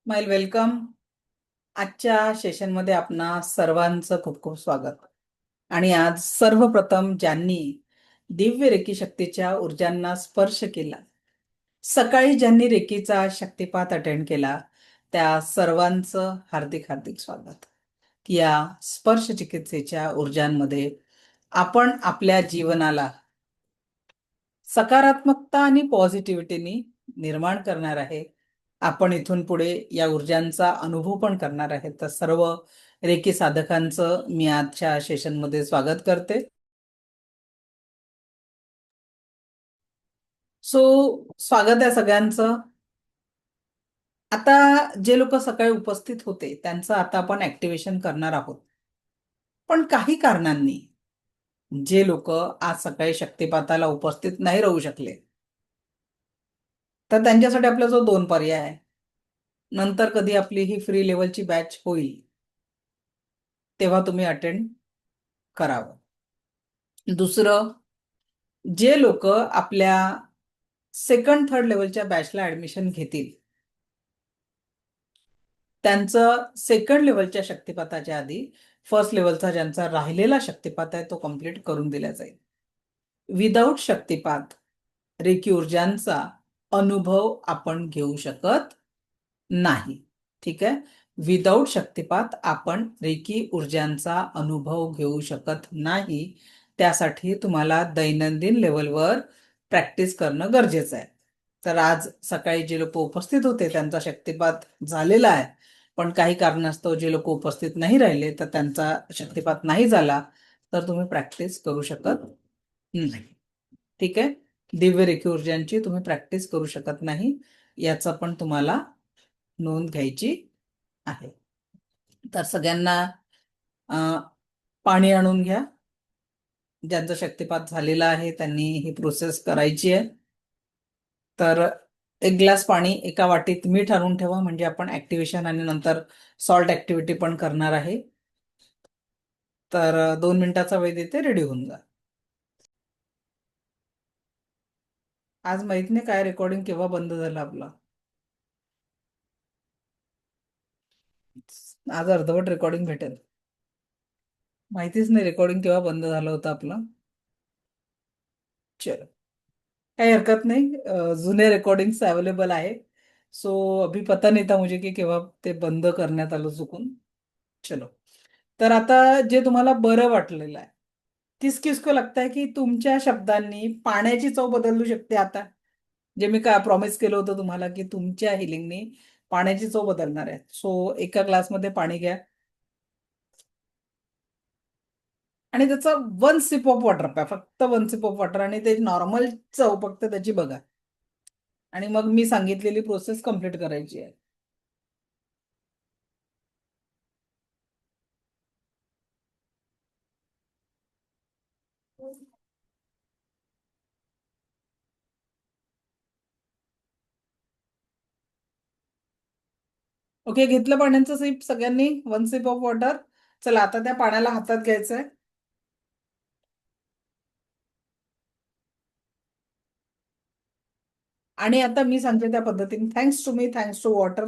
माय welcome. आजच्या सेशनमध्ये आपणा सर्वांचं खूप खूप स्वागत. आणि आज सर्वप्रथम ज्यांनी दिव्य रेकी शक्तीच्या ऊर्जांना स्पर्श केला, सकाळी ज्यांनी रेकीचा शक्तिपात अटेंड केला, त्या सर्वांचं हार्दिक हार्दिक स्वागत. या स्पर्श चिकित्सेच्या ऊर्जांमध्ये आपण आपल्या जीवनाला सकारात्मकता आणि पॉझिटिव्हिटीनी निर्माण करणार आहे. आपण इथून पुढे या ऊर्जांचा अनुभव पण करणार आहे. तर सर्व रेकी साधकांचं मी आजच्या सेशनमध्ये स्वागत करते. सो स्वागत आहे सगळ्यांचं. आता जे लोक सकाळी उपस्थित होते त्यांचं आता आपण ऍक्टिव्हेशन करणार आहोत. पण काही कारणांनी जे लोक आज सकाळी शक्तिपाताला उपस्थित नाही राहू शकले, तर त्यांच्यासाठी आपला जो दोन पर्याय आहे. नंतर कधी आपली ही फ्री लेवलची बॅच होईल तेव्हा तुम्ही अटेंड करावं. दुसरं, जे लोक आपल्या सेकंड थर्ड लेवलच्या बॅचला ऍडमिशन घेतील, त्यांचं सेकंड लेवलच्या शक्तिपाताच्या आधी फर्स्ट लेवलचा ज्यांचा राहिलेला शक्तिपात आहे तो कम्प्लीट करून दिला जाईल. विदाऊट शक्तिपात रेकी ऊर्जांचा अनुभव आपण घेऊ शकत नाही. ठीक आहे. विदाऊट शक्तिपात आपण रेकी ऊर्जांचा अनुभव घेऊ शकत नाही. त्यासाठी तुम्हाला दैनंदिन लेवलवर प्रॅक्टिस करणं गरजेचं आहे. तर आज सकाळी जे लोक उपस्थित होते त्यांचा शक्तिपात झालेला आहे, पण काही कारणास्तव जे लोक उपस्थित नाही राहिले तर त्यांचा शक्तिपात नाही झाला, तर तुम्ही प्रॅक्टिस करू शकत नाही. ठीक आहे. दिव्य रेखी ऊर्जांची तुम्ही प्रॅक्टिस करू शकत नाही, याचा पण तुम्हाला नोंद घ्यायची आहे. तर सगळ्यांना अं, पाणी आणून घ्या. ज्यांचा शक्तिपात झालेला आहे त्यांनी ही प्रोसेस करायची आहे. तर एक ग्लास पाणी, एका वाटीत मीठ आणून ठेवा, म्हणजे आपण ऍक्टिव्हेशन आणि नंतर सॉल्ट ऍक्टिव्हिटी पण करणार आहे. तर 2 मिनिटाचा वेळ देते, रेडी होऊन जा. आज माहित नाही काय रेकॉर्डिंग केव्हा बंद झालं आपलं. आज अर्धवट रेकॉर्डिंग भेटेल. माहितीच नाही रेकॉर्डिंग केव्हा बंद झालं होतं आपलं. चलो, काही हरकत नाही. जुने रेकॉर्डिंग्स अवेलेबल आहे. सो अभी पता नहीं था मुझे की केव्हा ते बंद करण्यात आलं चुकून. चलो. तर आता जे तुम्हाला बरं वाटलेलं आहे, किस किस को लगता है की तुमच्या शब्दांनी पाण्याची चव बदलू शकते आता. जे मी काय प्रॉमिस केलं होतं तुम्हाला की तुमच्या हिलिंगनी पाण्याची चव बदलणार आहे. सो एका ग्लासमध्ये पाणी घ्या आणि त्याचं वन सिप ऑफ वॉटर प्या, फक्त वन सिप ऑफ वॉटर, आणि ते नॉर्मल चव फक्त त्याची बघा. आणि मग मी सांगितलेली प्रोसेस कम्प्लीट करायची आहे. ओके, घेतलं पाण्याचं सिप सगळ्यांनी, वन सिप ऑफ वॉटर. चला, आता त्या पाण्याला हातात घ्यायचंय. आणि आता मी सांगते त्या पद्धतीने thanks to me, thanks to water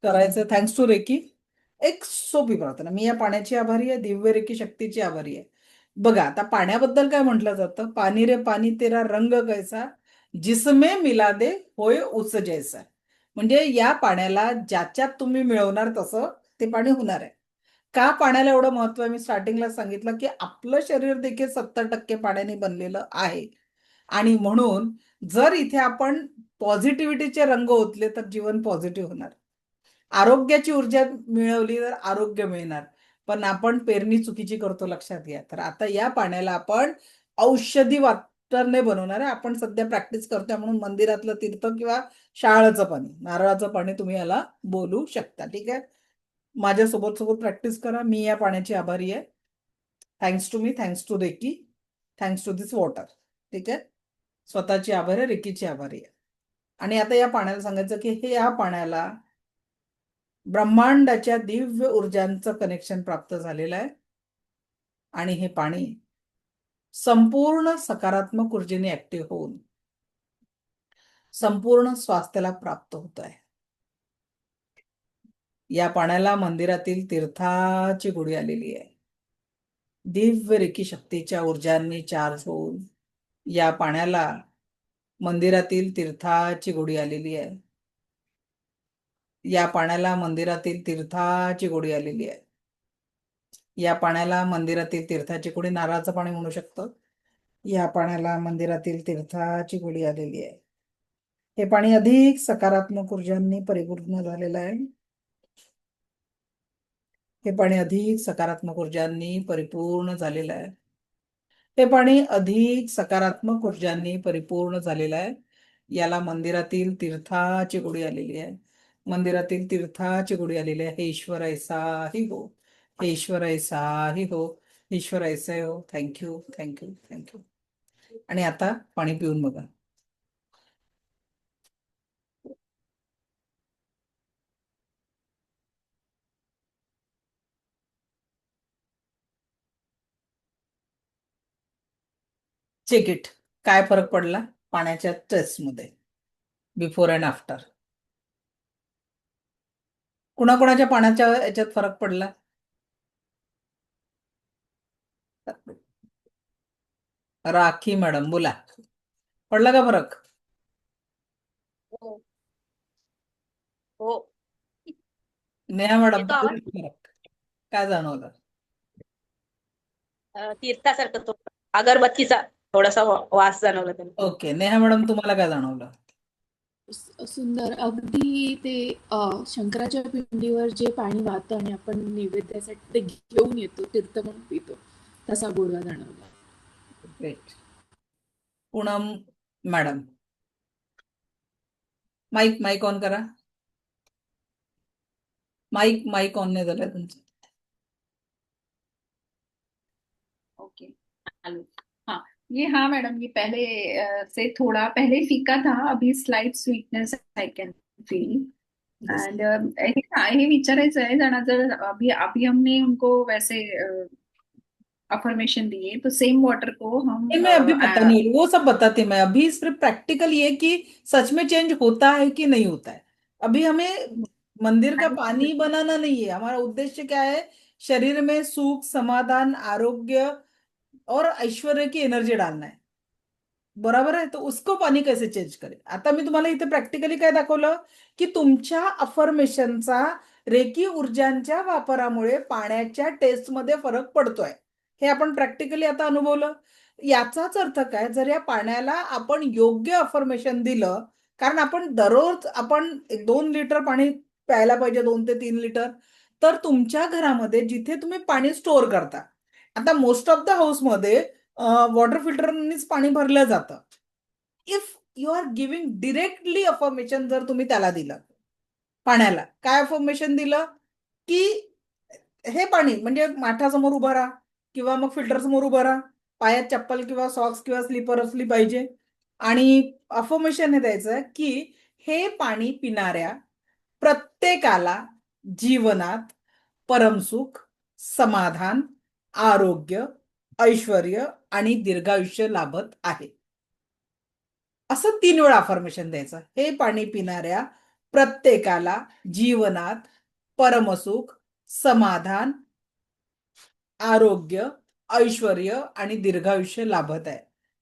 करायचं, थँक्स टू रेकी. एक सोपी प्रार्थना. मी या पाण्याची आभारी आहे, दिव्य रेकी शक्तीची आभारी आहे. बघा, आता पाण्याबद्दल काय म्हटलं जातं, पाणी रे पाणी तेरा रंग कैसा, जिसमे मिला दे होय उस जैसा. म्हणजे या पाण्याला ज्याच्यात तुम्ही मिळवणार तसं ते पाणी होणार आहे. का पाण्याला एवढं महत्व आहे, मी स्टार्टिंगला सांगितलं की आपलं शरीर देखील 70% पाण्याने बनलेलं आहे. आणि म्हणून जर इथे आपण पॉझिटिव्हिटीचे रंग ओतले तर जीवन पॉझिटिव्ह होणार. आरोग्याची ऊर्जा मिळवली तर आरोग्य मिळणार. पण आपण पेरणी चुकीची करतो, लक्षात घ्या. तर आता या पाण्याला आपण औषधी वाटरने बनवणार आहे. आपण सध्या प्रॅक्टिस करतोय म्हणून मंदिरातलं तीर्थ किंवा शाळाचं पाणी, नारळाचं पाणी तुम्ही याला बोलू शकता. ठीक आहे. माझ्यासोबत सोबत प्रॅक्टिस करा. मी या पाण्याची आभारी आहे. Thanks to me, thanks to reiki, thanks to this water. ठीक आहे. स्वतःची आभार आहे, रेकीची आभारी आहे. आणि आता या पाण्याला सांगायचं की हे या पाण्याला ब्रह्मांडाच्या दिव्य ऊर्जांचं कनेक्शन प्राप्त झालेलं आहे. आणि हे पाणी संपूर्ण सकारात्मक ऊर्जेने ऍक्टिव्ह होऊन संपूर्ण स्वास्थ्याला प्राप्त होत आहे. या पाण्याला मंदिरातील तीर्थाची गोडी आलेली आहे. दिव्य रेकी शक्तीच्या ऊर्जांनी चार्ज होऊन या पाण्याला मंदिरातील तीर्थाची गोडी आलेली आहे. या पाण्याला मंदिरातील तीर्थाची गोडी आलेली आहे. या पाण्याला मंदिरातील तीर्थाची गोडी नारळाचं पाणी म्हणू शकतो. या पाण्याला मंदिरातील तीर्थाची गोडी आलेली आहे. हे पाणी अधिक सकारात्मक ऊर्जांनी परिपूर्ण झालेलं आहे. हे पाणी अधिक सकारात्मक ऊर्जांनी परिपूर्ण झालेलं आहे. हे पाणी अधिक सकारात्मक ऊर्जांनी परिपूर्ण झालेलं आहे. याला मंदिरातील तीर्थाची गोडी आलेली आहे. मंदिरातील तीर्थाची गोडी आलेली आहे. हे ईश्वर ऐसाही हो. हे ईश्वर ऐसाही हो. ईश्वर ऐसा हो. Thank you, thank you, thank you. आणि आता पाणी पिऊन बघा. Check it. काय फरक पडला पाण्याच्या टेस्टमध्ये बिफोर अँड आफ्टर? कुणाकुणाच्या पाण्याच्या याच्यात फरक पडला? राखी मॅडम बोला, पडला का फरक? हो हो नेहा मॅडम येतो आवाज. फरक काय जाणवलं? तीर्थासारखं तो अगरबत्तीचा थोडासा वास जाणवला त्यांना. ओके, नेहा मॅडम तुम्हाला काय जाणवलं? सुंदर अगदी ते शंकराच्या पिंडीवर जे पाणी वाहतं आणि आपण नैवेद्यासाठी ते घेऊन येतो तीर्थ म्हणून पितो तसा गोडवा जाणवला. Great. Poonam madam, mike mike on करा. माईक माईक ऑन नाही झालं तुमचं. ओके, हाँ ये, हाँ मैडम, ये पहले से थोड़ा पहले फीका था, अभी slight sweetness I can feel. End हे विचारायचं आहे जरा, जर अभी अभी हमने उनको वैसे अफर्मेशन दिए तो सेम वाटर को हम नहीं, मैं अभी पता नहीं, वो सब बताती मैं अभी सिर्फ प्रैक्टिकल ये कि सच में चेंज होता है कि नहीं होता है. अभी हमें मंदिर का पानी बनाना नहीं है. हमारा उद्देश्य क्या है? शरीर में सुख, समाधान, आरोग्य और ऐश्वर्य की एनर्जी डालना है. बरोबर आहे. तर उसको पाणी कसे चेंज करेल. आता मी तुम्हाला इथे प्रॅक्टिकली काय दाखवलं की तुमच्या अफर्मेशनचा रेकी ऊर्जांच्या वापरामुळे पाण्याच्या टेस्टमध्ये फरक पडतोय. हे आपण प्रॅक्टिकली आता अनुभवलं. याचाच अर्थ काय, जर या पाण्याला आपण योग्य अफर्मेशन दिलं, कारण आपण दररोज आपण 2 लिटर पाणी प्यायला पाहिजे, 2 ते 3 लिटर. तर तुमच्या घरामध्ये जिथे तुम्ही पाणी स्टोअर करता, आता मोस्ट ऑफ द हाऊसमध्ये वॉटर फिल्टरनीच पाणी भरलं जातं. If you are giving directly affirmation, जर तुम्ही त्याला दिलं पाण्याला, काय अफर्मेशन दिलं की हे पाणी म्हणजे माठासमोर उभं राहा किंवा मग फिल्टर समोर उभं राहा, पायात चप्पल किंवा सॉक्स किंवा स्लीपर असली पाहिजे, आणि अफर्मेशन हे द्यायचं की हे पाणी पिणाऱ्या प्रत्येकाला जीवनात परमसुख, समाधान, आरोग्य, ऐश्वर्य आणि दीर्घायुष्य लाभत आहे. असं 3 वेळा अफर्मेशन द्यायचं. हे पाणी पिणाऱ्या प्रत्येकाला जीवनात परमसुख, समाधान, आरोग्य, ऐश्वर्य आणि दीर्घायुष्य लाभत आहे.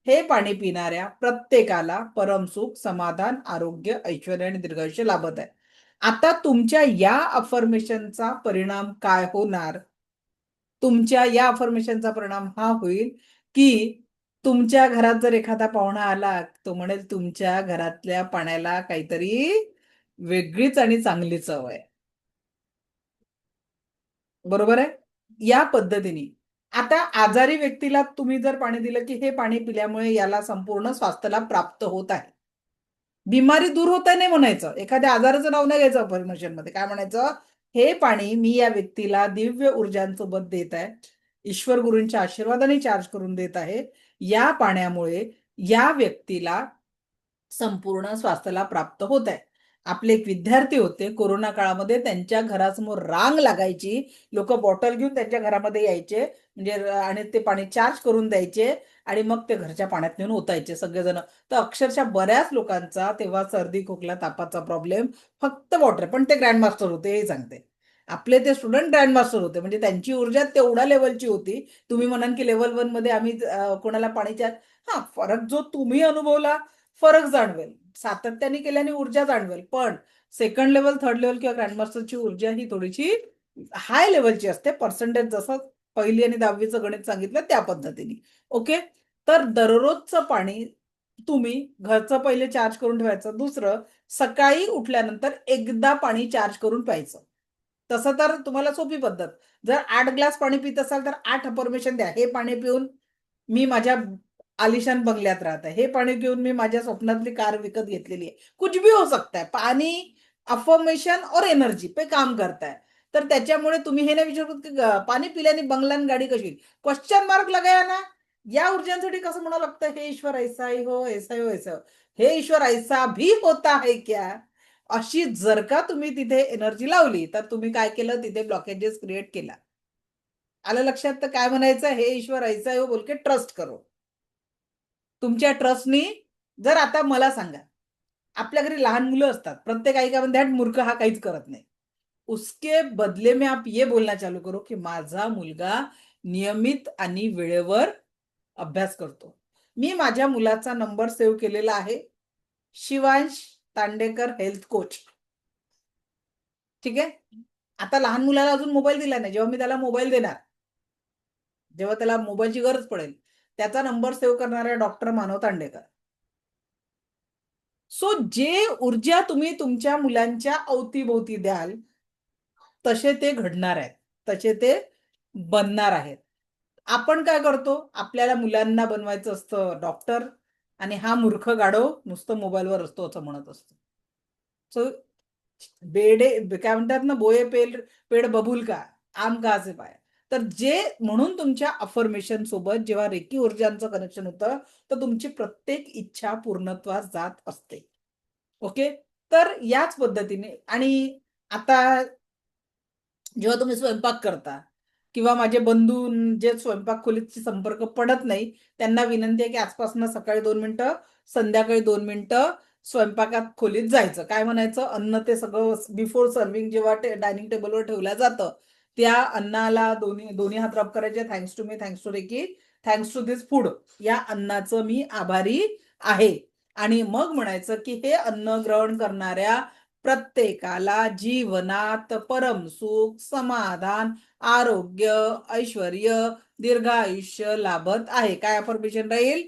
हे पाणी पिणाऱ्या प्रत्येकाला परमसुख, समाधान, आरोग्य, ऐश्वर्य आणि दीर्घायुष्य लाभत आहे. आता तुमच्या या अफर्मेशनचा परिणाम काय होणार? तुमच्या या अफर्मेशनचा परिणाम हा होईल की तुमच्या घरात जर एखादा पाहुणा आला, तो म्हणेल तुमच्या घरातल्या पाण्याला काहीतरी वेगळीच आणि चांगली चव आहे. बरोबर आहे. या पद्धतीने आता आजारी व्यक्तीला तुम्ही जर पाणी दिलं की हे पाणी पिल्यामुळे याला संपूर्ण स्वास्थ्य प्राप्त होत आहे, बिमारी दूर होत आहे नाही म्हणायचं, एखाद्या आजाराचं नाव नाही घ्यायचं अफर्मेशन मध्ये. काय म्हणायचं? हे पाणी मी या व्यक्तीला दिव्य ऊर्जांसोबत देत आहे, ईश्वर गुरूंच्या आशीर्वादाने चार्ज करून देत आहे. या पाण्यामुळे या व्यक्तीला संपूर्ण स्वास्थ्याला प्राप्त होत आहे. आपले एक विद्यार्थी होते कोरोना काळामध्ये, त्यांच्या घरासमोर रांग लागायची, लोक बॉटल घेऊन त्यांच्या घरामध्ये यायचे म्हणजे आणि ते पाणी चार्ज करून द्यायचे आणि मग ते घरच्या पाण्यात नेऊन ओतायचे सगळेजण. तर अक्षरशः बऱ्याच लोकांचा तेव्हा सर्दी, खोकला, तापाचा प्रॉब्लेम फक्त वॉटर, पण ते ग्रँड मास्टर होते हे सांगते. आपले ते स्टुडंट ग्रँड मास्टर होते, म्हणजे त्यांची ऊर्जा तेवढ्या लेवलची होती. तुम्ही म्हणाल की लेवल 1 मध्ये आम्ही कोणाला पाणीच्या हा फरक जो तुम्ही अनुभवला, फरक जाणवेल, सातत्याने केल्याने ऊर्जा जाणवेल, पण सेकंड लेवल, थर्ड लेवल किंवा ग्रँडमास्टरची ऊर्जा ही थोडीशी हाय लेवलची असते. पर्सेंटेज जसं पहिली आणि 10वीचं गणित सांगितलं त्या पद्धतीने. ओके, तर दररोजचं पाणी तुम्ही घरचं पहिले चार्ज करून ठेवायचं. दुसरं, सकाळी उठल्यानंतर एकदा पाणी चार्ज करून प्यायचं. तसं तर तुम्हाला सोपी पद्धत, जर 8 ग्लास पाणी पित असाल तर 8 अफर्मेशन द्या. हे पाणी पिऊन मी माझ्या आलिशान बंगल्यात राहत आहे, हे पाणी पिऊन मी माझ्या स्वप्नातली कार विकत घेतलेली आहे. कुछ भी हो सकता है. पानी अफर्मेशन और एनर्जी पे काम करता है. तर त्याच्यामुळे तुम्ही हे नाही विचारू की पाणी पिल्याने बंगला आणि गाडी कशी होईल? क्वेश्चन मार्क लगाया ना. या ऊर्जांसाठी कसं म्हणावं लागतं, हे ईश्वर ऐसा ही हो, ऐसा ही हो, ऐसा हो. हे ईश्वर ऐसा भी होता है क्या? अशी जर का तुम्ही तिथे एनर्जी लावली तर तुम्ही काय केलं, तिथे ब्लॉकेजेस क्रिएट केला. आलं लक्षात? तर काय म्हणायचं, हे ईश्वर ऐसा है हो बोल के ट्रस्ट करो. तुमच्या ट्रस्टनी, जर आता मला सांगा, आपल्या घरी लहान मुलं असतात, प्रत्येक आई काय म्हणते, "हट मूर्ख, हा काहीच करत नाही." उसके बदले में आप ये बोलना चालू करो की माझा मुलगा नियमित आणि वेळेवर अभ्यास करतो. मी माझ्या मुलाचा नंबर सेव्ह केलेला आहे, शिवांश तांडेकर हेल्थ कोच. ठीक आहे. आता लहान मुलाला अजून मोबाईल दिला नाही. जेव्हा मी त्याला मोबाईल देणार, जेव्हा त्याला मोबाईलची गरज पडेल, त्याचा नंबर सेव्ह करणारा डॉक्टर मानव तांडेकर. सो जे ऊर्जा तुम्ही तुमच्या मुलांच्या अवतीभोवती द्याल, तसे ते घडणार आहेत, तसे ते बनणार आहेत. आपण काय करतो, आपल्याला मुलांना बनवायचं असतं डॉक्टर, आणि हा मूर्ख गाढव नुसतं मोबाईलवर असतो असं म्हणत असतो. सो बेडे काय म्हणतात ना, बोये पेड बबूल का, आम कहा से पाया. तर जे म्हणून तुमच्या अफर्मेशन सोबत जेव्हा रेकी ऊर्जांचं कनेक्शन होतं, तर तुमची प्रत्येक इच्छा पूर्णत्वास जात असते. ओके, तर याच पद्धतीने. आणि आता जेव्हा तुम्ही स्वयंपाक करता, किंवा माझे बंधू जे स्वयंपाक खोलीची संपर्क पडत नाही, त्यांना विनंती आहे की आजपासून सकाळी 2 मिनिटं, संध्याकाळी 2 मिनिटं स्वयंपाकात खोलीत जायचं. काय म्हणायचं, अन्न ते सगळं बिफोर सर्व्हिंग जेव्हा डायनिंग टेबलवर ठेवलं जातं, त्या अन्नाला दोन्ही दोन्ही हात रब करायचे. Thanks to me, thanks to reiki, thanks to this food. या अन्नाचं मी आभारी आहे. आणि मग म्हणायचं की हे अन्न ग्रहण करणाऱ्या प्रत्येकाला जीवनात परमसुख, समाधान, आरोग्य, ऐश्वर्य, दीर्घायुष्य लाभत आहे. काय अफर्मेशन राहील,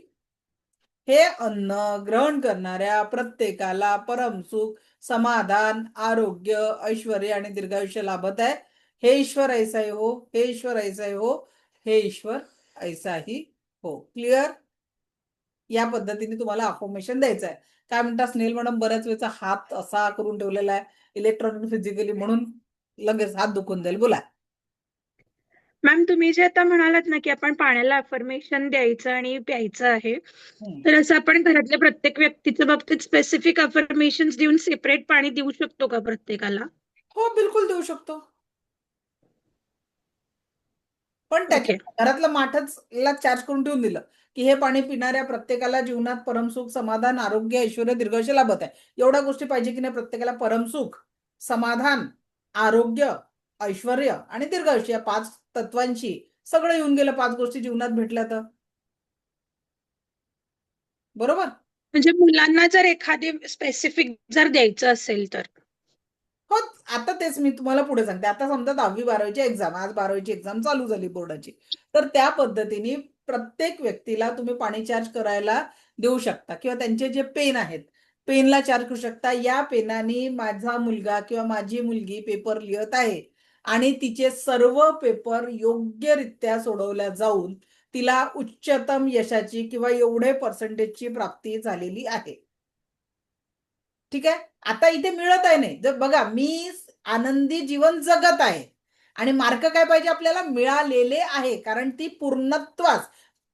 हे अन्न ग्रहण करणाऱ्या प्रत्येकाला परमसुख, समाधान, आरोग्य, ऐश्वर्य आणि दीर्घायुष्य लाभत आहे. हे ईश्वर ऐसा ही हो, हे ईश्वर ऐसा ही हो, हे ईश्वर ऐसा ही हो. क्लिअर? या पद्धतीने तुम्हाला अफर्मेशन द्यायचं आहे. काय म्हणता स्नेल मॅडम, बऱ्याच वेळचा हात असा करून ठेवलेला आहे, इलेक्ट्रॉनिक फिजिकली, म्हणून लगेच हात दुखून जाईल. बोला. मॅम, तुम्ही जे आता म्हणालात ना की आपण पाण्याला अफर्मेशन द्यायचं आणि प्यायचं आहे, हम्म. तर असं आपण घरातल्या प्रत्येक व्यक्तीच्या बाबतीत स्पेसिफिक अफर्मेशन देऊन सेपरेट पाणी देऊ शकतो का प्रत्येकाला? हो, बिलकुल देऊ शकतो. पण त्याच्या ओके. घरातलं माठच ला चार्ज करून ठेवून दिलं की हे पाणी पिणाऱ्या प्रत्येकाला जीवनात परमसुख, समाधान, आरोग्य, ऐश्वर्य, दीर्घायुष्य लाभत आहे. एवढ्या गोष्टी पाहिजे की नाही प्रत्येकाला? परमसुख, समाधान, आरोग्य, ऐश्वर्य आणि दीर्घायुष्य या 5 तत्वांशी सगळं येऊन गेलं. 5 गोष्टी जीवनात भेटल्या तर बरोबर. म्हणजे मुलांना जर एखादी स्पेसिफिक जर द्यायचं असेल तर? हो, आता तेच मी तुम्हाला पुढे सांगते. आता समजा 10वी 12वीची एक्झाम, आज 12वीची एक्झाम चालू झाली बोर्डाची, तर त्या पद्धतीने प्रत्येक व्यक्तीला तुम्ही पाणी चार्ज करायला देऊ शकता, किंवा त्यांचे जे पेन आहेत, पेनला चार्ज करू शकता. या पेनाने माझा मुलगा किंवा माझी मुलगी पेपर लिहत आहे आणि तिचे सर्व पेपर योग्यरित्या सोडवल्या जाऊन तिला उच्चतम यशाची किंवा एवढे पर्सेंटेजची प्राप्ती झालेली आहे. ठीक आहे. आता इथे मिळत आहे नाही, जर बघा मी आनंदी जीवन जगत आहे आणि मार्क काय पाहिजे आपल्याला, मिळालेले आहे. कारण ती पूर्णत्वास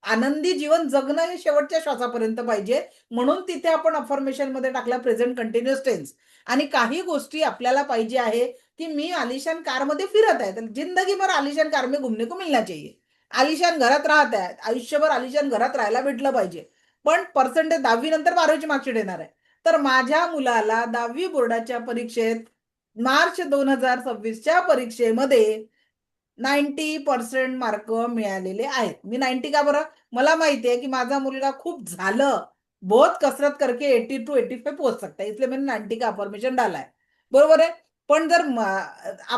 आनंदी जीवन जगणं हे शेवटच्या श्वासापर्यंत पाहिजे. म्हणून तिथे आपण अफर्मेशन मध्ये टाकला प्रेझेंट कंटिन्युअस टेन्स. आणि काही गोष्टी आपल्याला पाहिजे आहे की मी आलिशान कार मध्ये फिरत आहे, तर जिंदगी भर आलिशान कार में घुमने को मिलना चाहिए. आलिशान घरात राहत आहे, आयुष्यभर आलिशान घरात राहायला भेटलं पाहिजे. पण पर्सेंटेज 10वी नंतर 12वीची मार्कशीट येणार आहे. तर माझ्या मुलाला 10वी बोर्डाच्या परीक्षेत मार्च 2026च्या परीक्षेमध्ये 90% मार्क मिळालेले आहेत. मी 90 का बरं? मला माहिती है कि माझा मुलगा खूप झालं, बहुत कसरत करके 80 to 85 पोहोच सकता है, इसलिए मैंने 90 का अफर्मेशन डाला है. बरोबर आहे. पण जर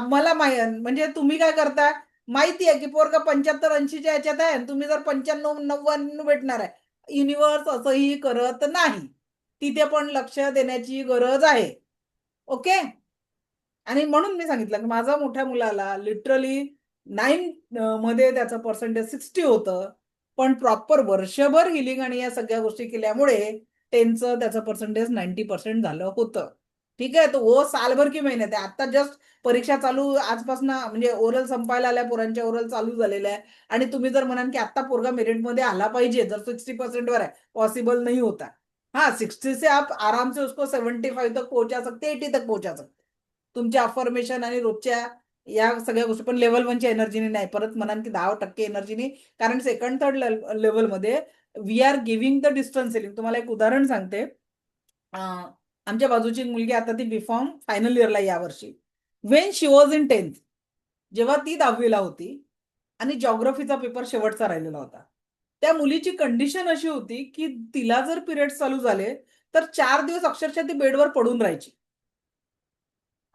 मला म्हणजे तुम्ही काय करता, माहिती आहे की पोरगा 75-80च्या याच्यात आहे आणि तुम्ही जर 95-99 भेटणार आहे. युनिव्हर्स असंही करत नाही. तिथे पण लक्ष देण्याची गरज आहे. ओके. आणि म्हणून मी सांगितलं की माझ्या मोठ्या मुलाला लिटरली 9 मध्ये त्याचं पर्सेंटेज 60 होतं, पण प्रॉपर वर्षभर हिलिंग आणि या सगळ्या गोष्टी केल्यामुळे त्याचं पर्सेंटेज 90% झालं होतं. ठीक आहे. तो वो सालभर की मेहनत आहे. आता जस्ट परीक्षा चालू आजपासून म्हणजे ओरल संपायला आल्या, पोरांच्या ओरल चालू झालेल्या आहे आणि तुम्ही जर म्हणाल की आता पोरगा मेरिटमध्ये आला पाहिजे, जर 60% वर आहे, पॉसिबल नहीं होता. हाँ, 60 से आप आराम से उसको 75 तक पहुंचा सकते, 80 तक पहुंचा सकते. तुमच्या अफर्मेशन आणि रोजच्या या सगळ्या गोष्टी, पण लेवल 1च्या एनर्जीने नाही. परत म्हणाल की 10% एनर्जीने, कारण सेकंड थर्ड लेवलमध्ये we are giving the distance healing. तुम्हाला एक उदाहरण सांगते. आमच्या बाजूची एक मुलगी, आता ती बीफॉर्म फायनल इयरला यावर्षी, Wien she was in 10th, जेव्हा ती 10वीला होती आणि जॉग्रफीचा पेपर शेवटचा राहिलेला होता, त्या मुलीची कंडिशन अशी होती की तिला जर पिरियड चालू झाले तर 4 दिवस अक्षरशः ती बेडवर पडून राहायची.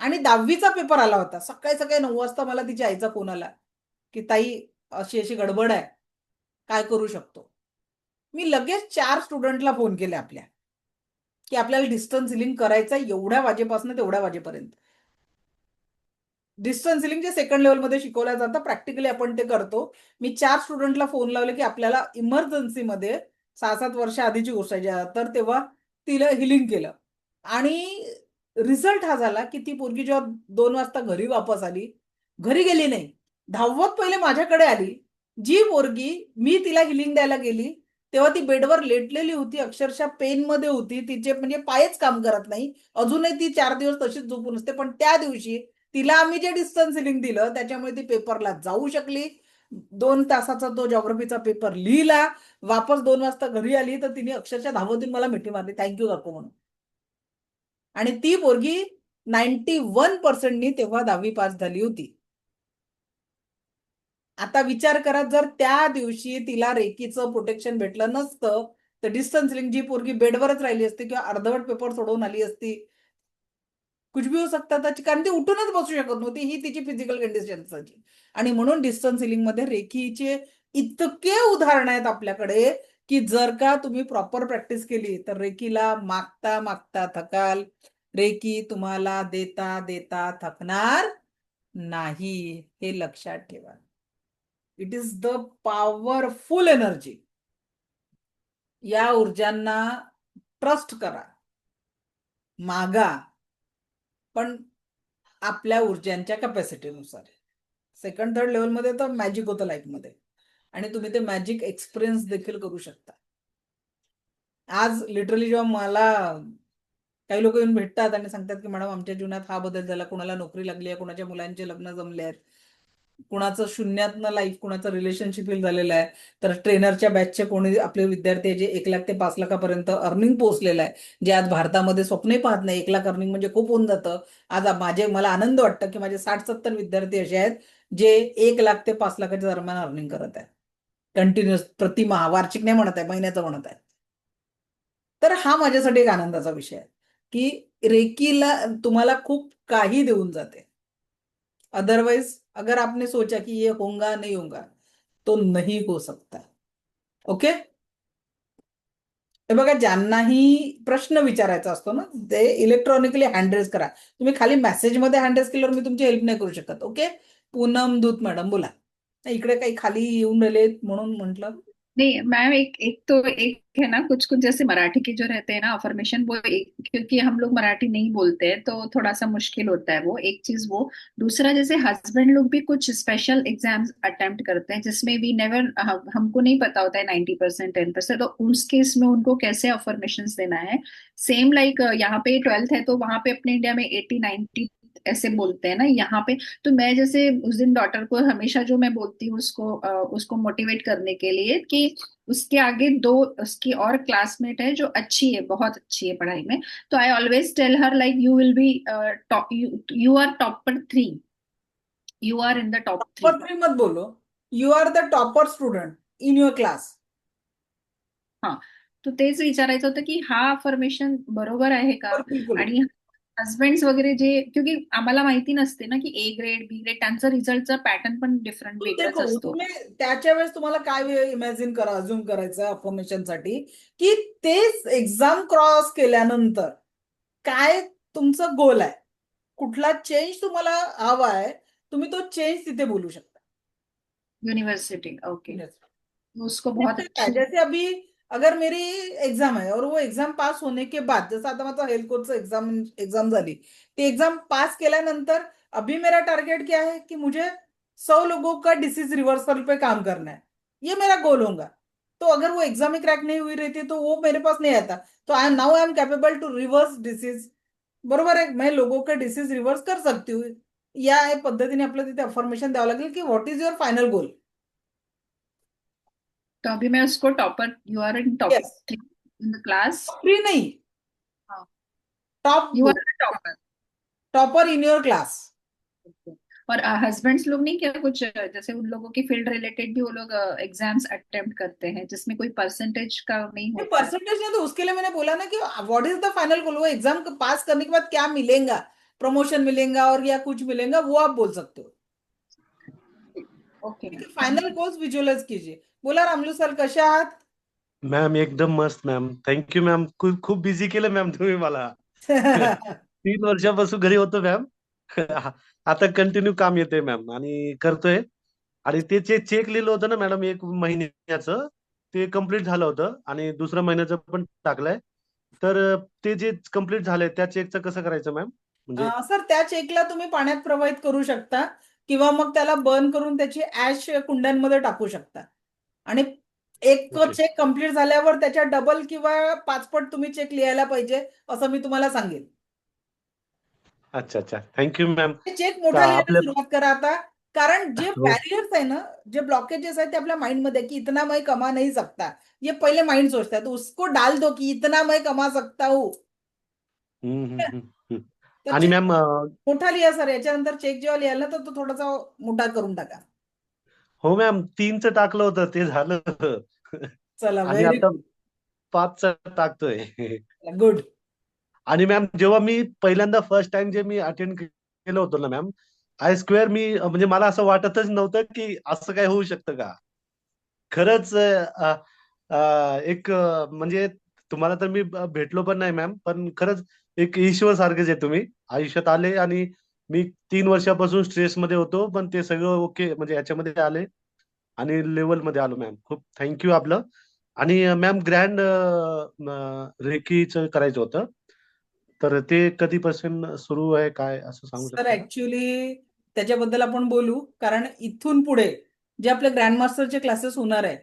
आणि 10वीचा पेपर आला होता. सकाळी सकाळी 9 वाजता मला तिच्या आईचा फोन आला की ताई अशी अशी गडबड आहे, काय करू शकतो. मी लगेच 4 स्टुडंटला फोन केले आपल्या, की आपल्याला डिस्टन्स हिलिंग करायचं एवढ्या वाजेपासून तेवढ्या वाजेपर्यंत. डिस्टन्स हिलिंग जे सेकंड लेवलमध्ये शिकवलं जातं, प्रॅक्टिकली आपण ते करतो. मी 4 स्टुडंटला फोन लावले की आपल्याला इमर्जन्सीमध्ये 6-7 वर्ष आधीची गोष्ट आहे, तर तेव्हा तिला हिलिंग केलं आणि रिझल्ट हा झाला की ती पोरगी जेव्हा 2 वाजता घरी वापस आली, घरी गेली नाही, धावत पहिले माझ्याकडे आली. जी पोरगी मी तिला हिलिंग द्यायला गेली तेव्हा ती बेडवर लेटलेली होती, अक्षरशः पेनमध्ये होती, तिचे म्हणजे पायच काम करत नाही. अजूनही ती 4 दिवस तशीच झोपून असते. पण त्या दिवशी तिला आम्ही जे डिस्टन्स हिलिंग दिलं त्याच्यामुळे ती पेपरला जाऊ शकली. 2 तासाचा तो जॉग्रफीचा पेपर लिहिला. वापस 2 वाजता घरी आली तर तिने अक्षरशः धावत येऊन मला मिठी मारली, थँक्यू काकू म्हणून. आणि ती पोरगी 91%नी तेव्हा 10वी पास झाली होती. आता विचार करा, जर त्या दिवशी तिला रेकीचं प्रोटेक्शन भेटलं नसतं तर डिस्टन्स हिलिंग जी पोरगी बेडवरच राहिली असती किंवा अर्धवट पेपर सोडवून आली असती, कुछ भी हो सकता था, कारण ती उठूनच बसू शकत नव्हती. ही तिची फिजिकल कंडिशन असायची. आणि म्हणून डिस्टन्स हिलिंग मध्ये रेकीचे इतके उदाहरण आहेत आपल्याकडे की जर का तुम्ही प्रॉपर प्रॅक्टिस केली तर रेकीला मागता मागता थकाल, रेकी तुम्हाला देता देता थकणार नाही, हे लक्षात ठेवा. It is the powerful energy. या ऊर्जांना ट्रस्ट करा, मागा, पण आपल्या ऊर्जांच्या कॅपॅसिटीनुसार. सेकंड थर्ड लेवलमध्ये तर मॅजिक होतं लाईफमध्ये आणि तुम्ही ते मॅजिक एक्सपिरियन्स देखील करू शकता. आज लिटरली जेव्हा मला काही लोक येऊन भेटतात आणि सांगतात की मॅडम आमच्या जीवनात हा बदल झाला, कोणाला नोकरी लागली आहे, कोणाच्या मुलांचे लग्न जमले आहेत, कुणाचं शून्यातनं लाईफ, कुणाचं रिलेशनशिप झालेलं आहे, तर ट्रेनरच्या बॅचचे कोणी आपले विद्यार्थी आहे जे 1 लाख ते 5 लाखापर्यंत अर्निंग पोहोचलेलं आहे, जे आज भारतामध्ये स्वप्नही पाहत नाही. 1 लाख अर्निंग म्हणजे खूप होऊन जातं. आज मला आनंद वाटतं की माझे 60-70 विद्यार्थी असे आहेत जे 1 लाख ते 5 लाखाच्या दरम्यान अर्निंग करत आहेत, कंटिन्युअस, प्रतिमाह, वार्षिक नाही म्हणत आहे, महिन्याचं म्हणत आहे. तर हा माझ्यासाठी एक आनंदाचा विषय आहे की रेकीला तुम्हाला खूप काही देऊन जाते. अदरवाइज अगर आपने सोचा कि ये होगा नहीं होगा तो नहीं हो सकता. ओके. हे बघा, ज्यांनाही प्रश्न विचारायचा असतो ना ते इलेक्ट्रॉनिकली हँडरेज करा. तुम्ही खाली मेसेजमध्ये हँडरेज केल्यावर मी तुमची हेल्प नाही करू शकत. ओके. पूनम दूत मॅडम बोला. इकडे काही खाली येऊन राहिले म्हणून म्हटलं. नहीं मैम, एक है ना, कुछ कुछ जैसे मराठी के जो रहते हैं ना अफर्मेशन, वो एक, क्योंकि हम लोग मराठी नहीं बोलते हैं तो थोड़ा सा मुश्किल होता है वो, एक चीज वो। दूसरा, जैसे हस्बैंड लोग भी कुछ स्पेशल एग्जाम्स अटेम्प्ट करते हैं जिसमें वी नेवर, हमको नहीं पता होता है 90% 10%, तो उस केस में उनको कैसे अफर्मेशन देना है। सेम लाइक यहाँ पे 12th है तो वहां पे अपने इंडिया में 80-90 ऐसे बोलते हैं ना, यहाँ पे तो मैं जैसे उस दिन डॉटर को हमेशा जो मैं बोलती हूँ उसको मोटिवेट करने के लिए कि उसके आगे दो उसकी और क्लासमेट है जो अच्छी है, बहुत अच्छी है पढ़ाई में। तो I always tell her like you will be top, you are topper 3, you are in the top 3। Topper 3 मत बोलो, you are the topper student in your class. हा, तो तेच विचारायचं होतं की हा अफर्मेशन बरोबर आहे का? बिलकुल. आणि हस्बंड्स वगैरे जे, क्योंकि आम्हाला माहिती नसते ना की A ग्रेड बी ग्रेड त्यांचा रिझल्टचा पॅटर्न पण डिफरंट वेगळाच देखो असतो. तुम्ही त्याच्या वेळेस तुम्हाला काय इमॅजिन करा, अज्युम करायचं अफर्मेशन साठी, की तेच एक्झाम क्रॉस केल्यानंतर काय तुमचं गोल आहे, कुठला चेंज तुम्हाला हवा आहे, तुम्ही तो चेंज तिथे बोलू शकता. University, okay. Yes. उसको बहुत जैसे अच्छी। जैसे अभी अगर मेरी एग्जाम है और वो एग्जाम पास होने के बाद, जसं आता माझं हेल्थ कोचचं एग्जाम एग्जाम झाली, ती एग्जाम पास केल्यानंतर अभी मेरा टारगेट क्या है कि मुझे 100 लोगों का डिसीज रिवर्सल पे काम करना है, ये मेरा गोल होगा. तो अगर वो एग्जाम ही क्रैक नहीं हुई रहती तो वो मेरे पास नहीं आता. तो I am capable to reverse disease. बरोबर आहे, मैं लोगों का डिसीज रिवर्स कर सकती हूँ. या पद्धतीने आपल्याला तिथे अफर्मेशन द्यावं लागेल की what is your final goal. तो अभी मैं उसको topper, you are in top yes, 3 in the class. Free नहीं, top you are the topper. Topper in your class. और हस्बैंड्स लोग नहीं क्या कुछ जैसे उन लोगों की फील्ड रिलेटेड भी वो लोग एग्जाम्स अटेम्प्ट करते हैं जिसमें कोई परसेंटेज का नहीं ये होता है? परसेंटेज नहीं, तो उसके लिए मैंने बोला ना कि what is the final goal, वो एग्जाम पास करने के बाद क्या मिलेगा, प्रमोशन मिलेगा और या कुछ मिलेगा, वो आप बोल सकते हो. ओके ठीक मैम, है, थैंक फायनल गोल्स विज्युअलाइज कीजिए. बोला रामलू सर कसे आहात? मॅम एकदम मस्त मॅम. Thank you ma'am. खूप खूप बिझी केलं मॅम तुम्ही मला. 3 वर्षापासून घरी होतो मॅम. आता कंटिन्यू काम येते मॅम आणि करतोय. आणि ते चेक लिहिलं होतं ना मॅडम 1 महिन्याचं, ते कम्प्लीट झालं होतं आणि दुसऱ्या महिन्याचं पण टाकलंय. तर ते जे कम्प्लीट झालंय त्या चेकचं कसं करायचं मॅम? म्हणजे सर त्या चेकला तुम्ही पाण्यात प्रवाहित करू शकता किंवा मग त्याला बर्न करून त्याची ऍश कुंड्यांमध्ये टाकू शकता. आणि एक ओके. चेक कंप्लीट झाल्यावर त्याच्या डबल किंवा 5 पट तुम्ही चेक लिहायला पाहिजे, असं मी तुम्हाला सांगेन. अच्छा अच्छा. Thank you ma'am. चेक तर मोठा लिहायला आपल्या सुरुवात करा आता. कारण जे हो. बॅरियर्स आहे ना, जे ब्लॉकेजेस आहेत ते आपल्या माइंड मध्ये की इतना मैं कमा नहीं सकता, ये पहले माइंड सोचता है, तो उसको डाल दो की इतना मैं कमा सकता हूँ. हम्म, हम्म, हम्म, हम्म. तर आणि चेक मॅम मोठा लिहा सर. याच्यानंतर चेक जेव्हा लिहाल ना तर तो थोडासा मोठा करून टाका. हो मॅम 3चं टाकलं होतं ते झालं. चला, आणि व्हेरी आता 5चं टाकतोय. गुड. आणि मॅम जेव्हा मी पहिल्यांदा फर्स्ट टाइम जे मी अटेंड केलं होतं ना मॅम, आय स्क्वेअर मी म्हणजे मला असं वाटतच नव्हतं की असं काय होऊ शकतं का. खरंच म्हणजे तुम्हाला तर मी भेटलो पण नाही मॅम, पण खरंच एक ईश्वर सारखेच आहे तुम्ही. आयुष्यात आले आणि मी 3 वर्षापासून स्ट्रेसमध्ये होतो, पण ते सगळं ओके म्हणजे याच्यामध्ये आले आणि लेवलमध्ये आलो मॅम. खूप थँक्यू आपलं. आणि मॅम ग्रँड रेकीचं करायचं होतं. तर ते कधीपासून सुरू आहे काय असं सांगू सर शकता का? ऍक्च्युली त्याच्याबद्दल आपण बोलू, कारण इथून पुढे जे आपले ग्रँडमास्टरचे क्लासेस होणार आहे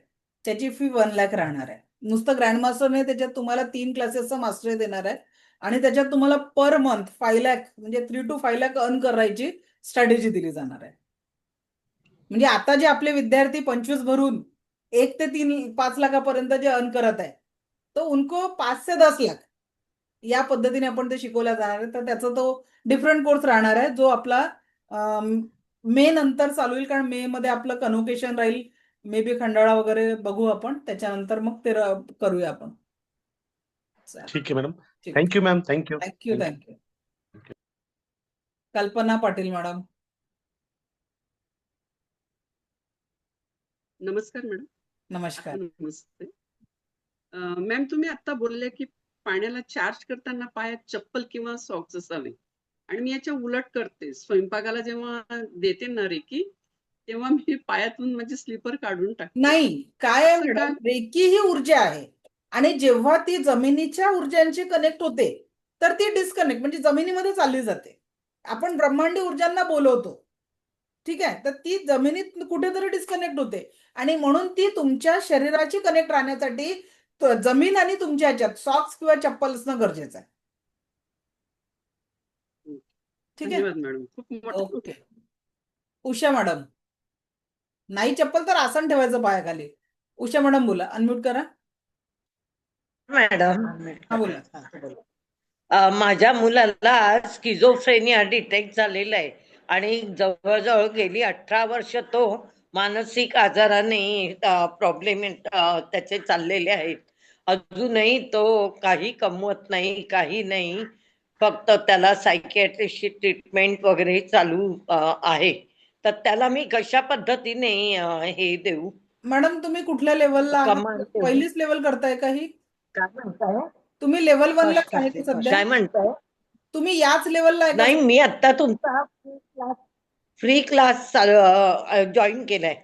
त्याची फी 1 लाख राहणार आहे. नुसतं ग्रँडमास्टर नाही, त्याच्यात तुम्हाला 3 क्लासेसचं मास्टर देणार आहे आणि त्याच्यात तुम्हाला पर मंथ 5 लाख म्हणजे 3 to 5 लाख अर्न करायची स्ट्रॅटेजी दिली जाणार आहे. म्हणजे आता जे आपले विद्यार्थी 25 भरून 1 ते 5 लाखापर्यंत जे अर्न करत आहे, तो उनको 5 से 10 लाख या पद्धतीने आपण ते शिकवल्या जाणार आहे. तर त्याचा तो डिफरंट कोर्स राहणार आहे जो आपला मे नंतर चालू होईल, कारण मे मध्ये आपलं कन्व्होकेशन राहील. मे बी खंडाळा वगैरे बघू आपण, त्याच्यानंतर मग ते करूया आपण. चालेल. ठीक आहे मॅडम. ठीक. Thank you ma'am. Thank you. Thank you. Thank you. Thank you. कल्पना पाटील मॅडम. नमस्कार मॅडम. नमस्कार. नमस्ते. मॅम तुम्ही आता बोलले की पाण्याला चार्ज करताना पायात चप्पल किंवा सॉक्स असावे आणि मी याच्या उलट करते. स्वयंपाकाला जेव्हा देते ना रेकी, तेव्हा मी पायातून माझे स्लीपर काढून टाकते. नाही, काय आहे असं का? मॅडम, रेकी ही ऊर्जा आहे आणि जेव्हा ती जमिनीच्या ऊर्जांशी कनेक्ट होते तर ती डिस्कनेक्ट म्हणजे जमिनीमध्ये चालली जाते. आपण ब्रह्मांडी ऊर्जांना बोलवतो, ठीक आहे, तर ती जमिनीत कुठेतरी डिस्कनेक्ट होते आणि म्हणून ती तुमच्या शरीराची कनेक्ट राहण्यासाठी जमीन आणि तुमच्या ह्याच्यात सॉक्स किंवा चप्पल असणं गरजेचं आहे. ठीक आहे. धन्यवाद मॅडम. खूप मोठं. ओके. उषा मॅडम. नाही चप्पल तर आसन ठेवायचं पायाखाली. उषा मॅडम बोला, अनम्यूट करा. मॅडम हा बोला. माझ्या मुलाला स्किझोफ्रेनिया डिटेक्ट झालेला आहे आणि जवळजवळ गेली 18 वर्ष तो मानसिक आजाराने प्रॉब्लेम त्याचे चाललेले आहेत. अजूनही तो काही कमवत नाही, काही नाही. फक्त त्याला सायकियाट्रिस्टची ट्रीटमेंट वगैरे चालू आहे. तर त्याला मी कशा पद्धतीने हे देऊ, मॅडम तुम्ही कुठल्या लेवलला आहात? कमांड देऊ? पहिलीच लेवल करताय का ही? काय म्हणताय? तुम्ही लेवल 1 लाच आहे का सध्या? काय म्हणताय? तुम्ही याच लेवलला आहे का? नाही, मी आता तुमचा फ्री क्लास जॉईन केलाय.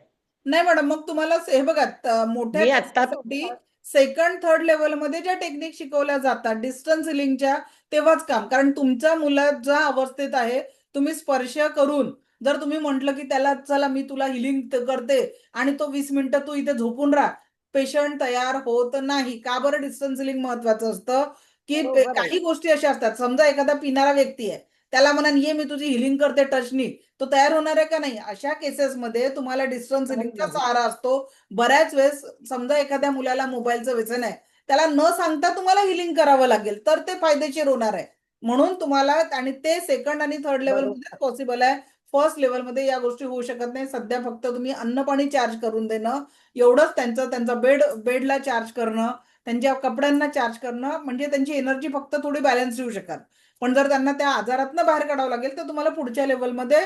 नाही मॅडम, मग तुम्हाला हे बघा, मोठ्या मी आता केसेससाठी सेकंड थर्ड लेवलमध्ये ज्या टेक्निक शिकवल्या जातात डिस्टन्स हिलिंगच्या, तेव्हाच काम. कारण तुमचा मुला ज्या अवस्थेत आहे, तुम्ही स्पर्श करून जर तुम्ही म्हटलं की त्याला चला मी तुला हिलिंग करते आणि तो 20 मिनिटं तू इथे झोपून राहा, पेशंट तयार होत नाही. का बरं? डिस्टन्स हिलिंग महत्वाचं असतं की बरोबर आहे. काही गोष्टी अशा असतात, समजा एखादा पिणारा व्यक्ती आहे, त्याला म्हणा ये मी तुझी हिलिंग करते टचनी, तो तयार होणार आहे का नाही? अशा केसेसमध्ये तुम्हाला डिस्टन्स हिलिंगचा सहारा असतो. बऱ्याच वेळेस समजा एखाद्या मुलाला मोबाईलचं व्यसन आहे, त्याला न सांगता तुम्हाला हिलिंग करावं लागेल, तर ते फायदेशीर होणार आहे. म्हणून तुम्हाला, आणि ते सेकंड आणि थर्ड लेवलमध्ये पॉसिबल आहे. फर्स्ट लेवलमध्ये या गोष्टी होऊ शकत नाही. सध्या फक्त तुम्ही अन्न पाणी चार्ज करून देणं एवढंच, त्यांचा बेडला चार्ज करणं, त्यांच्या कपड्यांना चार्ज करणं, म्हणजे त्यांची एनर्जी फक्त थोडी बॅलन्स येऊ शकाल. पण जर त्यांना त्या आजारातनं बाहेर काढावं लागेल तर तुम्हाला पुढच्या लेवलमध्ये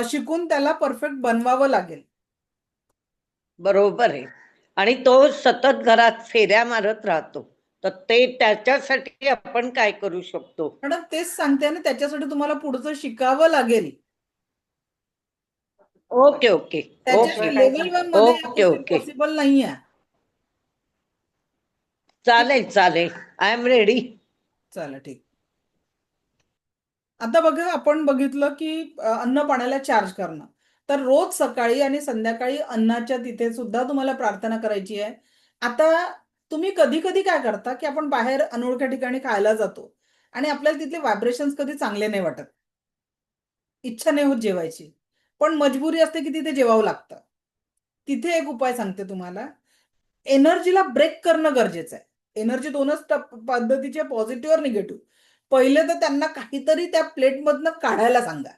शिकून त्याला परफेक्ट बनवावं लागेल. बरोबर आहे. आणि तो सतत घरात फेऱ्या मारत राहतो, तर ते त्याच्यासाठी आपण काय करू शकतो? मॅडम तेच सांगते ना, त्याच्यासाठी तुम्हाला पुढचं शिकावं लागेल. ओके ओके त्याच्या ओके लेवल 1 मध्ये या ओके गोष्टी ओके पॉसिबल नाहीये. चालेल चालेल, आय एम रेडी. चला ठीक. आता बघा, आपण बघितलं की अन्न पाण्याला चार्ज करणं, तर रोज सकाळी आणि संध्याकाळी अन्नाच्या तिथे सुद्धा तुम्हाला प्रार्थना करायची आहे. आता तुम्ही कधी कधी काय करता की आपण बाहेर अनोळख्या ठिकाणी खायला जातो आणि आपल्याला तिथले व्हायब्रेशन्स कधी चांगले नाही वाटत, इच्छा नाही होत जेवायची, पण मजबुरी असते की तिथे जेवावं लागतं. तिथे एक उपाय सांगते तुम्हाला. एनर्जीला ब्रेक करणं गरजेचं आहे. एनर्जी दोनच पद्धतीचे, पॉझिटिव्ह और निगेटिव्ह. पहिले तर त्यांना काहीतरी त्या प्लेटमधनं काढायला सांगा.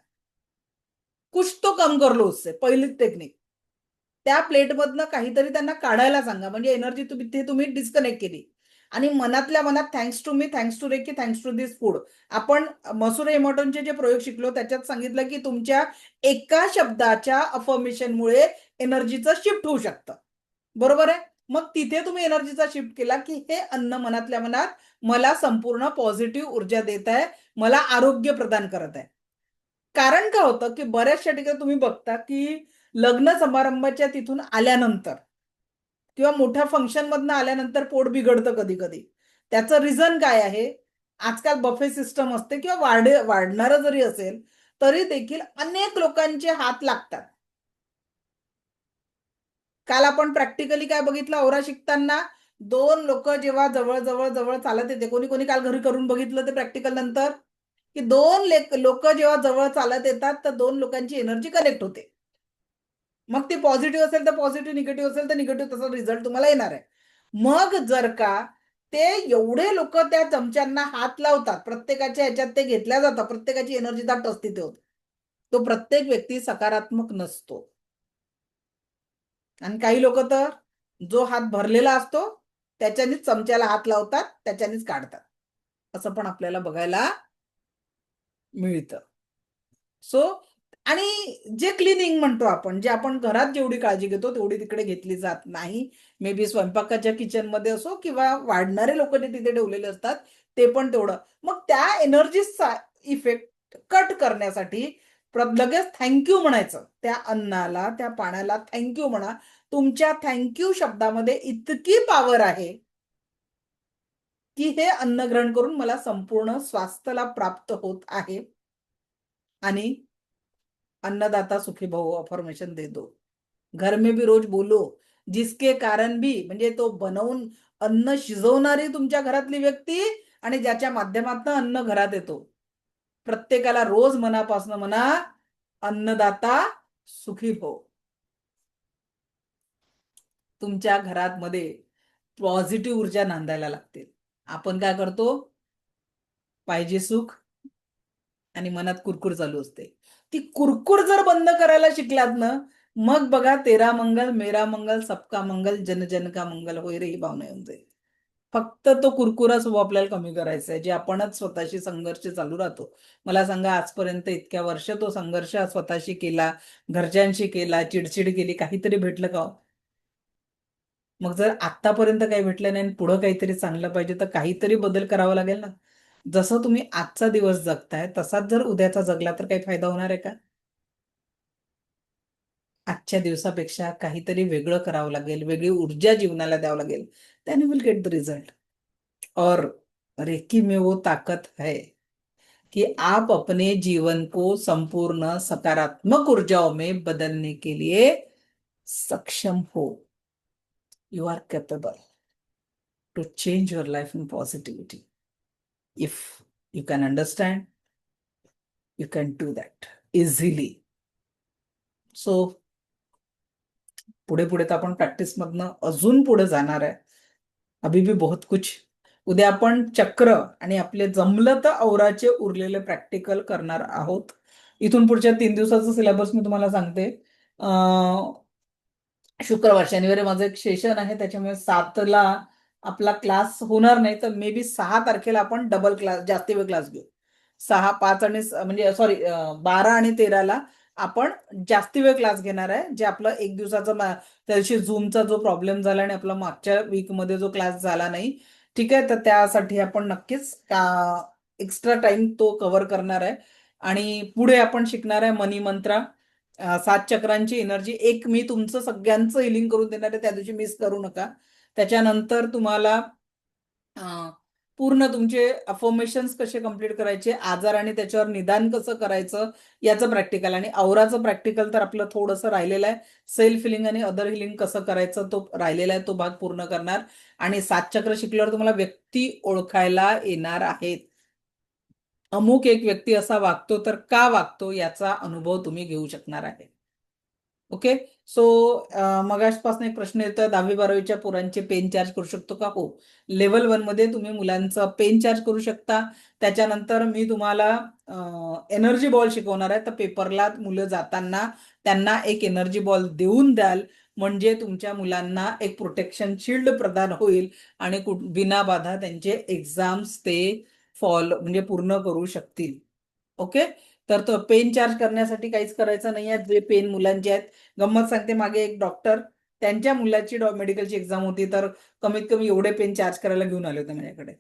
कुछ तो कम कर लो उससे, पहिलीच टेक्निक. त्या प्लेटमधनं काहीतरी त्यांना काढायला सांगा, म्हणजे एनर्जी तुम्ही डिस्कनेक्ट केली. आणि मनातल्या मनात thanks to me, thanks to reiki, thanks to this food. आपण मसुरे इमोटनचे जे प्रयोग शिकलो त्याच्यात सांगितलं की तुमच्या एका शब्दाच्या अफर्मेशनमुळे एनर्जीचं शिफ्ट होऊ शकतं. बरोबर आहे? मग तिथे तुम्ही एनर्जीचा शिफ्ट केला की हे अन्न मनातल्या मनात मला संपूर्ण पॉझिटिव्ह ऊर्जा देत आहे, मला आरोग्य प्रदान करत आहे. कारण काय होतं की बऱ्याचशा ठिकाणी तुम्ही बघता की लग्न समारंभाच्या तिथून आल्यानंतर किंवा मोठ्या फंक्शन मधनं आल्यानंतर पोट बिघडतं कधी कधी. त्याचं रिझन काय आहे? आजकाल बफे सिस्टम असते किंवा वाढणारं जरी असेल तरी देखील अनेक लोकांचे हात लागतात. काल आपण प्रॅक्टिकली काय बघितलं, औरा शिकताना 2 लोक जेव्हा जवळ जवळ जवळ चालत येते, कोणी कोणी काल घरी करून बघितलं ते प्रॅक्टिकल नंतर, की 2 लोक जेव्हा जवळ चालत येतात तर 2 लोकांची एनर्जी कनेक्ट होते. मग ती पॉझिटिव्ह असेल तर पॉझिटिव्ह, निगेटिव्ह असेल तर निगेटिव्ह, तसा रिझल्ट तुम्हाला येणार आहे. मग जर का ते एवढे लोक त्या चमच्यांना हात लावतात, प्रत्येकाच्या ह्याच्यात ते घेतल्या जातात, प्रत्येकाची एनर्जी दाट असते, तो प्रत्येक व्यक्ती सकारात्मक नसतो. आणि काही लोक तर जो हात भरलेला असतो त्याच्यानेच चमच्याला हात लावतात, त्याच्यानेच काढतात. असं पण आपल्याला बघायला मिळतं. सो, आणि जे क्लिनिंग म्हणतो आपण, जे आपण घरात जेवढी काळजी घेतो तेवढी तिकडे घेतली जात नाही. मे बी स्वयंपाकाच्या किचनमध्ये असो किंवा वाढणारे लोक जे तिथे ठेवलेले असतात ते पण तेवढं. मग त्या एनर्जीचा इफेक्ट कट करण्यासाठी लगेच थँक्यू म्हणायचं. त्या अन्नाला, त्या पाण्याला थँक्यू म्हणा. तुमच्या थँक्यू शब्दामध्ये इतकी पॉवर आहे की हे अन्न ग्रहण करून मला संपूर्ण स्वास्थ्य प्राप्त होत आहे. आणि अन्नदाता सुखी भव अफर्मेशन दे दो, घर में भी रोज बोलो, जिसके कारण भी, म्हणजे तो बनवून अन्न शिजवणारी तुमच्या घरातली व्यक्ती आणि ज्याच्या माध्यमातून अन्न घरात येतो, प्रत्येकाला रोज मनापासून म्हणा, अन्नदाता सुखी भव. तुमच्या घरात मध्ये पॉझिटिव्ह ऊर्जा नांदायला लागते. आपण काय करतो? पाहिजे सुख आणि मनात कुरकुर चालू असते. ती कुरकुर जर बंद करायला शिकलात ना, मग बघा तेरा मंगल मेरा मंगल सबका मंगल जन जन का मंगल होय रे ही भावना येऊन जाईल. फक्त तो कुरकुरा स्वभाव आपल्याला कमी करायचा आहे, जे आपणच स्वतःशी संघर्ष चालू राहतो. मला सांगा, आजपर्यंत इतक्या वर्ष तो संघर्ष स्वतःशी केला, घरच्यांशी केला, चिडचिड केली, काहीतरी भेटलं का हो? मग जर आतापर्यंत काही भेटलं नाही आणि पुढं काहीतरी चांगलं पाहिजे तर काहीतरी बदल करावा लागेल ना. जसं तुम्ही आजचा दिवस जगताय तसाच जर उद्याचा जगला तर काही फायदा होणार आहे का? आजच्या दिवसापेक्षा काहीतरी वेगळं करावं लागेल, वेगळी ऊर्जा जीवनाला द्यावं लागेल. Then you will get the result. और रेकी में वो ताकत है कि आप अपने जीवन को संपूर्ण सकारात्मक ऊर्जाओं में बदलने के लिए सक्षम हो. You are capable to change your life in positivity. If you can understand, you can do that easily. So पुढे पुढे तर आपण प्रॅक्टिस मधनं अजून पुढे जाणार आहे. अभी भी बहुत कुछ. उद्या आपण चक्र आणि आपले जमलं तर औराचे उरलेले प्रॅक्टिकल करणार आहोत. इथून पुढच्या 3 दिवसाचं सिलेबस मी तुम्हाला सांगते. शुक्रवार शनिवारी माझं एक सेशन आहे, त्याच्यामुळे 7ला आपला क्लास होणार नाही, तर मे बी 6 तारखेला आपण डबल क्लास, जास्ती वेळ क्लास घेऊ. 6, 5 आणि म्हणजे सॉरी 12 आणि 13ला आपण जास्ती वेळ क्लास घेणार आहे. जे आपलं एक दिवसाचा त्या दिवशी झूमचा जो प्रॉब्लेम झाला आणि आपला मागच्या वीकमध्ये जो क्लास झाला नाही, ठीक आहे, तर त्यासाठी आपण नक्कीच एक्स्ट्रा टाइम तो कव्हर करणार आहे. आणि पुढे आपण शिकणार आहे मनी मंत्रा, 7 चक्रांची एनर्जी. एक मी तुमचं सगळ्यांचं हिलिंग करून देणार आहे, त्या दिवशी मिस करू नका. त्याच्यानंतर तुम्हाला पूर्ण तुमचे अफर्मेशन्स कसे कम्प्लीट करायचे, आजार आणि त्याच्यावर निदान कसं करायचं याचं प्रॅक्टिकल, आणि औराचं प्रॅक्टिकल तर आपलं थोडंसं राहिलेलं आहे. सेल्फ हिलिंग आणि अदर हिलिंग कसं करायचं तो राहिलेला आहे, तो भाग पूर्ण करणार. आणि 7 चक्र शिकल्यावर तुम्हाला व्यक्ती ओळखायला येणार आहेत. अमुक एक व्यक्ती असा वागतो तर का वागतो याचा अनुभव तुम्ही घेऊ शकणार आहे. ओके. सो मगासपासून एक प्रश्न येतोय, 10वी-12वीच्या पोरांचे पेन चार्ज करू शकतो का? हो. लेवल 1 मध्ये तुम्ही मुलांचं पेन चार्ज करू शकता. त्याच्यानंतर मी तुम्हाला एनर्जी बॉल शिकवणार आहे. तर पेपरला मुलं जाताना त्यांना एक एनर्जी बॉल देऊन द्याल, म्हणजे तुमच्या मुलांना एक प्रोटेक्शन शिल्ड प्रदान होईल आणि बिना बाधा त्यांचे एक्झाम्स ते म्हणजे पूर्ण करू शकतील. ओके. तर तो पेन चार्ज करण्यासाठी काहीच करायचं नाही आहे. जे पेन मुलांचे आहेत, गंमत सांगते, मागे एक डॉक्टर त्यांच्या मुलाची मेडिकलची एक्झाम होती, तर कमीत कमी एवढे पेन चार्ज करायला घेऊन आले होते माझ्याकडे,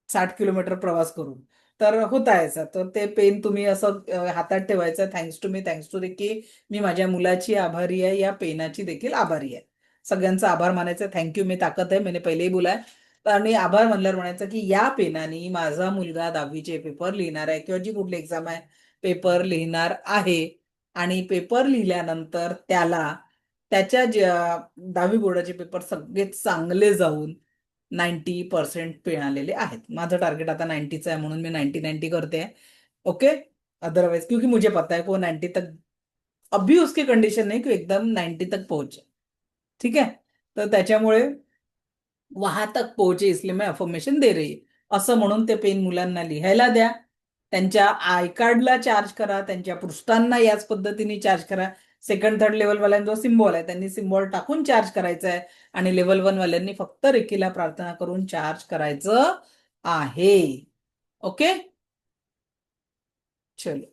60 किलोमीटर प्रवास करून. तर होता याचा, तर ते पेन तुम्ही असं हातात ठेवायचं. थँक्स टू की मी माझ्या मुलाची आभारी आहे, या पेनाची देखील आभारी आहे. सगळ्यांचा आभार मानायचा. थँक्यू मी ताकद आहे, मैंने पहिलेही बोला आहे. आणि आभार म्हणल्यावर म्हणायचं की या पेनाने माझा मुलगा 10वीचे पेपर लिहिणार आहे किंवा जी कुठली एक्झाम आहे पेपर लिहिणार आहे, आणि पेपर लिहिल्यानंतर त्याला त्याच्या 10वी बोर्डाचे पेपर सगळे चांगले जाऊन 90% मिळालेले आहेत. माझं टार्गेट आता 90चं आहे, म्हणून मी 90 करते. ओके. अदरवाइज क्योंकि मुझे पता है कि वो 90 तक, अभी उसकी कंडिशन नहीं कि एकदम 90 तक पहुंचे. ठीक है. तर त्याच्यामुळे वहां तक पोहोचे इसलिए मैं अफर्मेशन दे रही. असं म्हणून ते पेन मुलांना लिहायला द्या. त्यांच्या आय कार्डला चार्ज करा, त्यांच्या पृष्ठांना याच पद्धतीने चार्ज करा. 2nd 3rd लेवल वाल्यांचा जो सिम्बॉल आहे त्यांनी सिम्बॉल टाकून चार्ज करायचा आहे, आणि लेवल 1 वाल्यांनी फक्त रेकीला प्रार्थना करून चार्ज करायचं आहे. ओके. चलो.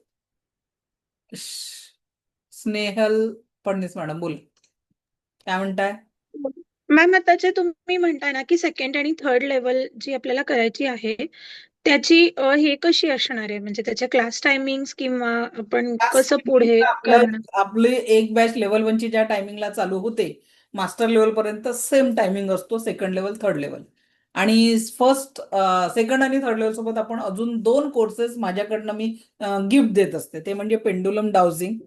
स्नेहल फडणीस मॅडम बोल, काय म्हणताय? मॅम, आता जे तुम्ही म्हणताय ना की 2nd आणि 3rd लेवल जी आपल्याला करायची आहे, त्याची हे कशी असणार आहे, म्हणजे त्याच्या क्लास टायमिंग्स किंवा आपण कसं पुढे करणार? आपले एक बॅच लेवल 1 ची ज्या टायमिंगला चालू होते, मास्टर लेवल पर्यंत सेम टायमिंग असतो. 2nd लेवल 3rd लेवल, आणि 2nd आणि 3rd लेवल सोबत आपण अजून 2 कोर्सेस माझ्याकडनं मी गिफ्ट देत असते. ते म्हणजे पेंडुलम डाउजिंग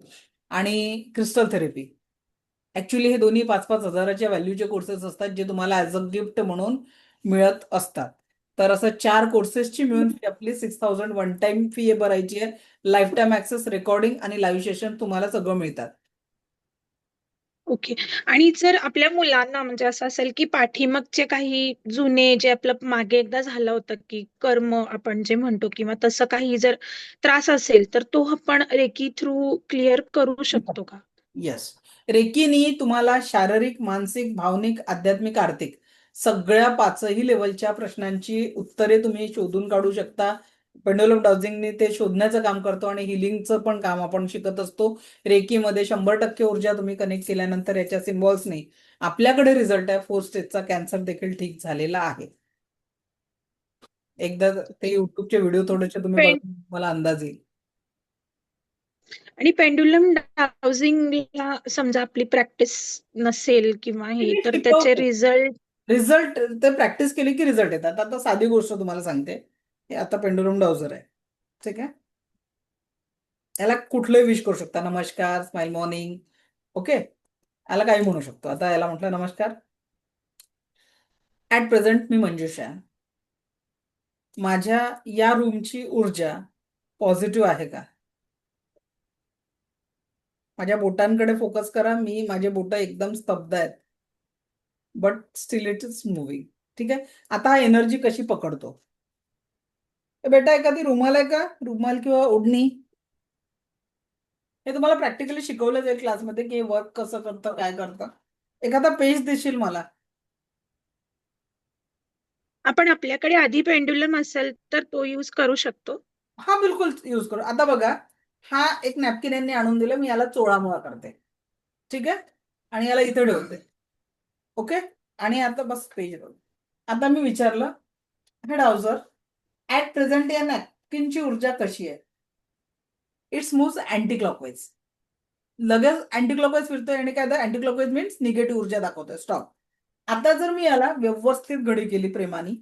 आणि क्रिस्टल थेरपी. ऍक्च्युली हे दोन्ही 5-5 हजाराच्या व्हॅल्यूचे कोर्सेस असतात, जे तुम्हाला ऍज अ गिफ्ट म्हणून मिळत असतात. तर असं 4 कोर्सेसची मिळून आपली 6000 वन टाइम फी भरायची आहे. लाईफ टाईम ऍक्सेस, रेकॉर्डिंग आणि लाईव्ह सेशन तुम्हाला सगळं मिळतात. ओके. आणि जर आपल्या मुलांना म्हणजे असं असेल की पाठीमागचे काही जुने जे आपलं मागे एकदा झालं होतं की कर्म आपण जे म्हणतो किंवा तसं काही जर त्रास असेल तर तो आपण रेकी थ्रू क्लिअर करू शकतो का? येस. रेकीनी तुम्हाला शारीरिक, मानसिक, भावनिक, आध्यात्मिक, आर्थिक सगळ्या 5ही लेवलच्या प्रश्नांची उत्तरे तुम्ही शोधून काढू शकता. पेंडुलम डाउजिंगने ते शोधण्याचं काम करतो आणि हिलिंगचं पण काम आपण शिकत असतो. रेकीमध्ये 100% ऊर्जा तुम्ही कनेक्ट केल्यानंतर याच्या सिम्बॉल्सनी आपल्याकडे रिझल्ट आहे. 4 स्टेजचा कॅन्सर देखील ठीक झालेला आहे. एकदा ते युट्यूबचे व्हिडिओ थोडेसे तुम्ही पेन बघा, मला अंदाज येईल. आणि पेंडुलम डाउजिंगला समजा आपली प्रॅक्टिस नसेल किंवा हे मी तर त्याचे शिकवतो. रिझल्ट रिझल्ट ते प्रॅक्टिस केली की रिझल्ट येतात. आता साधी गोष्ट तुम्हाला सांगते. हे आता पेंडुलम डाउजर आहे, ठीक आहे. याला कुठलंही विश करू शकता. नमस्कार, स्माइल मॉर्निंग, ओके. याला काही म्हणू शकतो. आता याला म्हटलं नमस्कार. ऍट प्रेझेंट मी मंजुषा. माझ्या या रूमची ऊर्जा पॉझिटिव्ह आहे का? माझ्या बोटांकडे फोकस करा. माझे बोट एकदम स्तब्ध आहेत, but still it is moving, ठीक आहे. आता हा एनर्जी कशी पकडतो? बेटा एखादी रुमाल आहे का? रुमाल किंवा ओढणी? हे तुम्हाला प्रॅक्टिकली शिकवलं जाईल क्लासमध्ये की वर्क कसं करतं, काय करतं. एखादा पेज देशील मला? आपण आपल्याकडे आधी पेंडुलम असेल तर तो यूज करू शकतो. हा बिलकुल यूज करू. आता बघा, हा एक नॅपकिन यांनी आणून दिलं. मी याला चोळामोळा करते, ठीक आहे, आणि याला इथे ठेवते, ओके. आणि आता बस पेज. आता मी विचारलं, हे डाउजर ऍट प्रेझेंट या नॅपकिनची ऊर्जा कशी आहे? It's moves anti clockwise. लगेच अँटी क्लॉकवाईज फिरतोय आणि काय, अँटी क्लॉकवाईज मीन्स निगेटिव्ह ऊर्जा दाखवतोय. स्टॉप. आता जर मी याला व्यवस्थित घडी केली, प्रेमाने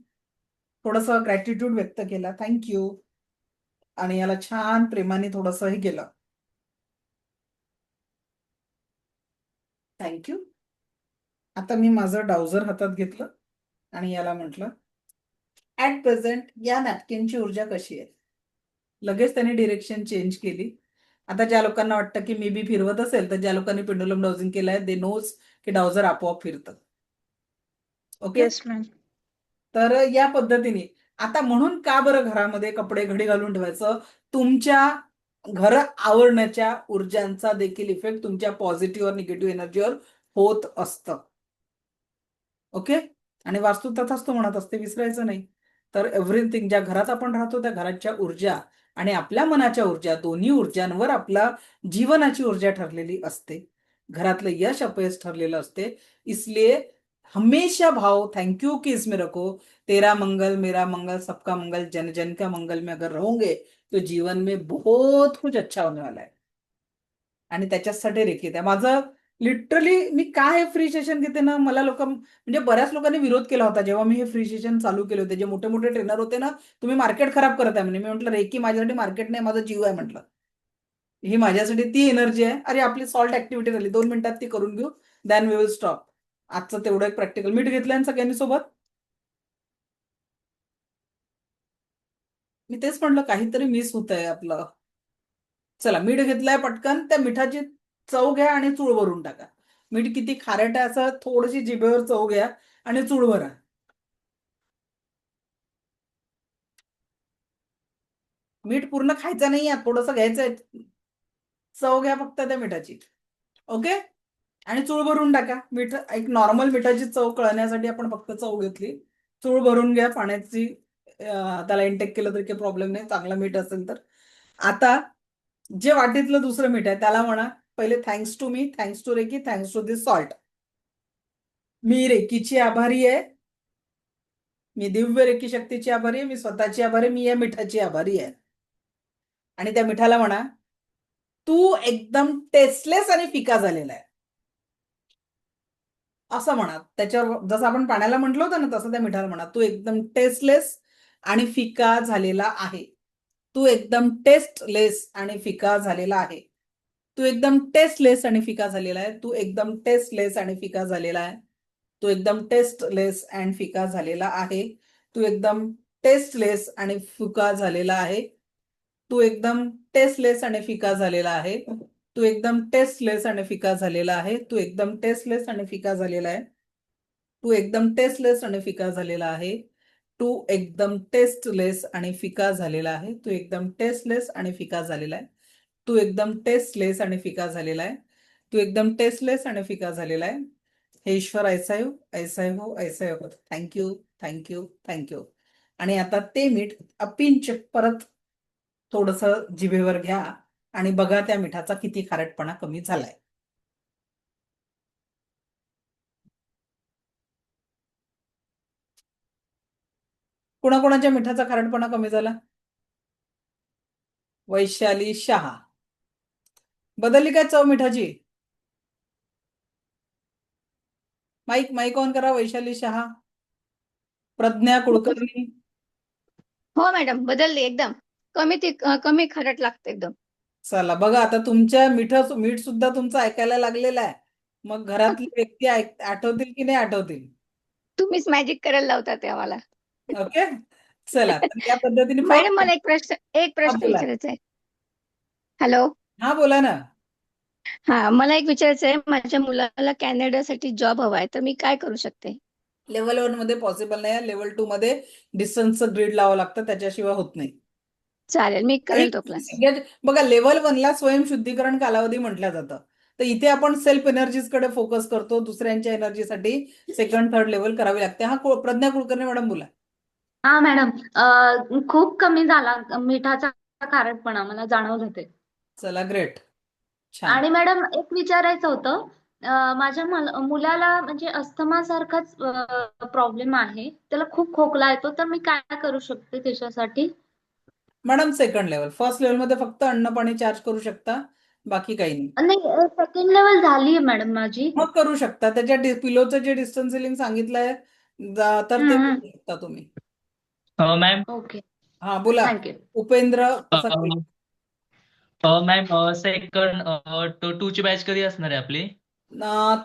थोडंसं ग्रॅटिट्यूड व्यक्त केला, थँक्यू, आणि याला छान प्रेमाने थोडंसं हे केलं, थँक्यू. आता मी माझं डाउझर हातात घेतलं आणि याला म्हटलं, ऍट प्रेझेंट या नॅपकिनची ऊर्जा कशी आहे? लगेच त्याने डिरेक्शन चेंज केली. आता ज्या लोकांना वाटतं की मी बी फिरवत असेल, तर ज्या लोकांनी पेंडुलम डाउजिंग केलंय दे नोज की डाउझर आपोआप फिरतं, ओके. Yes ma'am. तर या पद्धतीने आता म्हणून का बरं घरामध्ये कपडे घडी घालून ठेवायचं? तुमच्या घर आवरण्याच्या ऊर्जांचा देखील इफेक्ट तुमच्या पॉझिटिव्ह और निगेटिव्ह एनर्जीवर होत असतं, ओके. आणि वास्तू तथास्तु म्हणत असते, विसरायचं नाही. तर एव्हरीथिंग ज्या घरात आपण राहतो त्या घराच्या ऊर्जा आणि आपल्या मनाच्या ऊर्जा, दोन्ही ऊर्जांवर आपला जीवनाची ऊर्जा ठरलेली असते. घरातलं यश अपयश ठरलेलं असते. इसलिए हमेशा भाव थैंक यू की इसमें रखो. तेरा मंगल मेरा मंगल सबका मंगल जन जन का मंगल में अगर रहोगे तो जीवन में बहुत कुछ अच्छा होने वाला है. आणि त्याच्यासाठी रेखीत आहे. माझं लिटरली मी काय हे फ्री सेशन घेते ना, मला लोक म्हणजे बऱ्याच लोकांनी विरोध केला होता जेव्हा मी हे फ्री सेशन चालू केले होते. जे मोठे मोठे ट्रेनर होते ना, तुम्ही मार्केट खराब करत आहे म्हणे. मी म्हटलं रेकी माझ्यासाठी मार्केट नाही, माझा जीव आहे म्हटलं. ही माझ्यासाठी ती एनर्जी आहे. अरे आपली सॉल्ट ऍक्टिव्हिटी झाली, 2 मिनिटात ती करून घेऊ, दॅन वी विल स्टॉप. आजचं तेवढं एक प्रॅक्टिकल मीठ घेतलंय ना सगळ्यांनी सोबत. मी तेच म्हटलं काहीतरी मिस होत आहे आपलं. चला, मीठ घेतलंय, पटकन त्या मिठाची चव घ्या आणि चूळ भरून टाका. मीठ किती खारट आहे असं थोडीशी जिभेवर चव घ्या आणि चूळ भरा. मीठ पूर्ण खायचं नाही, थोडंसं घ्यायचंय, चव घ्या फक्त त्या मिठाची, ओके. आणि चूळ भरून टाका. मीठ एक नॉर्मल मिठाची चव कळण्यासाठी आपण फक्त चव घेतली. चूळ भरून घ्या पाण्याची. त्याला इंटेक केलं तरी काही प्रॉब्लेम नाही, चांगलं मीठ असेल तर. आता जे वाटीतलं दुसरं मीठ आहे त्याला म्हणा पहिले, thanks to me, thanks to reiki, thanks to this salt. मी रेकीची आभारी आहे, मी दिव्य रेकी शक्तीची आभारी आहे, मी स्वतःची आभारी आहे, मी या मिठाची आभारी आहे. आणि त्या मिठाला म्हणा, तू एकदम टेस्टलेस आणि फिका झालेला आहे, असं म्हणा. त्याच्यावर जसं आपण पाण्याला म्हटलं होतं ना, तसं त्या मिठाला म्हणा, तू एकदम टेस्टलेस आणि फिका झालेला आहे. तू एकदम टेस्टलेस आणि फिका झालेला आहे. तू एकदम टेस्टलेस आणि फिका झालेला आहे. तू एकदम टेस्टलेस आणि फिका झालेला आहे. तू एकदम टेस्टलेस अँड फिका झालेला आहे. तू एकदम टेस्टलेस आणि फिका झालेला आहे. तू एकदम टेस्टलेस आणि फिका झालेला आहे. तू एकदम टेस्टलेस आणि फिका झालेला आहे. तू एकदम टेस्टलेस आणि फिका झालेला आहे. तू एकदम टेस्टलेस आणि फिका झालेला आहे. तू एकदम टेस्टलेस आणि फिका झालेला आहे. तू एकदम टेस्टलेस आणि फिका झालेला आहे. तू एकदम टेस्टलेस आणि फिका झालेला आहे. तू एकदम टेस्टलेस आणि फिका झालेला आहे. हे ईश्वर ऐसा हो, ऐसा हो, ऐसा हो. Thank you, thank you, thank you. आणि आता ते मीठ अपिंच परत थोडस जिभेवर घ्या आणि बघा त्या मिठाचा किती खारटपणा कमी झालाय. कुणाकुणाच्या मिठाचा खारटपणा कमी झाला? वैशाली शहा. बदलली काय चव मिठाची? माईक ऑन करा. वैशाली शहा. प्रज्ञा कुलकर्णी. हो मॅडम, बदलली एकदम. कमी खारट लागतं एकदम. चला बघा, आता तुमच्या मीठ सुद्धा तुमचं ऐकायला लागलेलं आहे. मग घरातली व्यक्ती आठवतील की नाही आठवतील? तुम्हीच मॅजिक करायला लावता ते आम्हाला. ओके, चला तर या पद्धतीने मॅडम, मला एक प्रश्न बोला. विचारायचा आहे. हॅलो. हा बोला ना. हा, मला एक विचारायचं आहे. माझ्या मुलाला कॅनडासाठी जॉब हवा आहे, तर मी काय करू शकते? लेवल 1 मध्ये पॉसिबल नाही. लेवल 2 मध्ये डिस्टन्सचं ग्रीड लावावं लागतं, त्याच्याशिवाय होत नाही. चालेल, मी करेल तो प्लॅन. बघा, लेवल 1 ला स्वयंशुद्धीकरण कालावधी म्हटलं जातं. तर इथे आपण सेल्फ एनर्जीज कडे फोकस करतो. दुसऱ्यांच्या एनर्जीसाठी सेकंड थर्ड लेवल करावी लागते. हा प्रज्ञा कुलकर्णी मॅडम बोला. हा मॅडम, खूप कमी झाला मिठाचा खारटपणा, मला जाणवत होते. चला ग्रेट, छान. आणि मॅडम, एक विचारायचं होतं. माझ्या मुलाला म्हणजे अस्थमा सारखाच प्रॉब्लेम आहे. त्याला खूप खोकला येतो, तर मी काय करू शकते त्याच्यासाठी? Madam second level. First level मध्ये फक्त अन्न पाणी चार्ज करू शकता, बाकी काही नाही. नाही, सेकंड लेवल झाली आहे मॅडम माझी. मग करू शकता. त्याच्या पिलोचं जे डिस्टन्स सिलिंग सांगितलंय तर ते करू शकता तुम्ही. मॅम, ओके, हा बोला. थँक्यू. उपेंद्र पसाक. मॅम सेकंड 2 ची बॅच कधी असणार आहे आपली?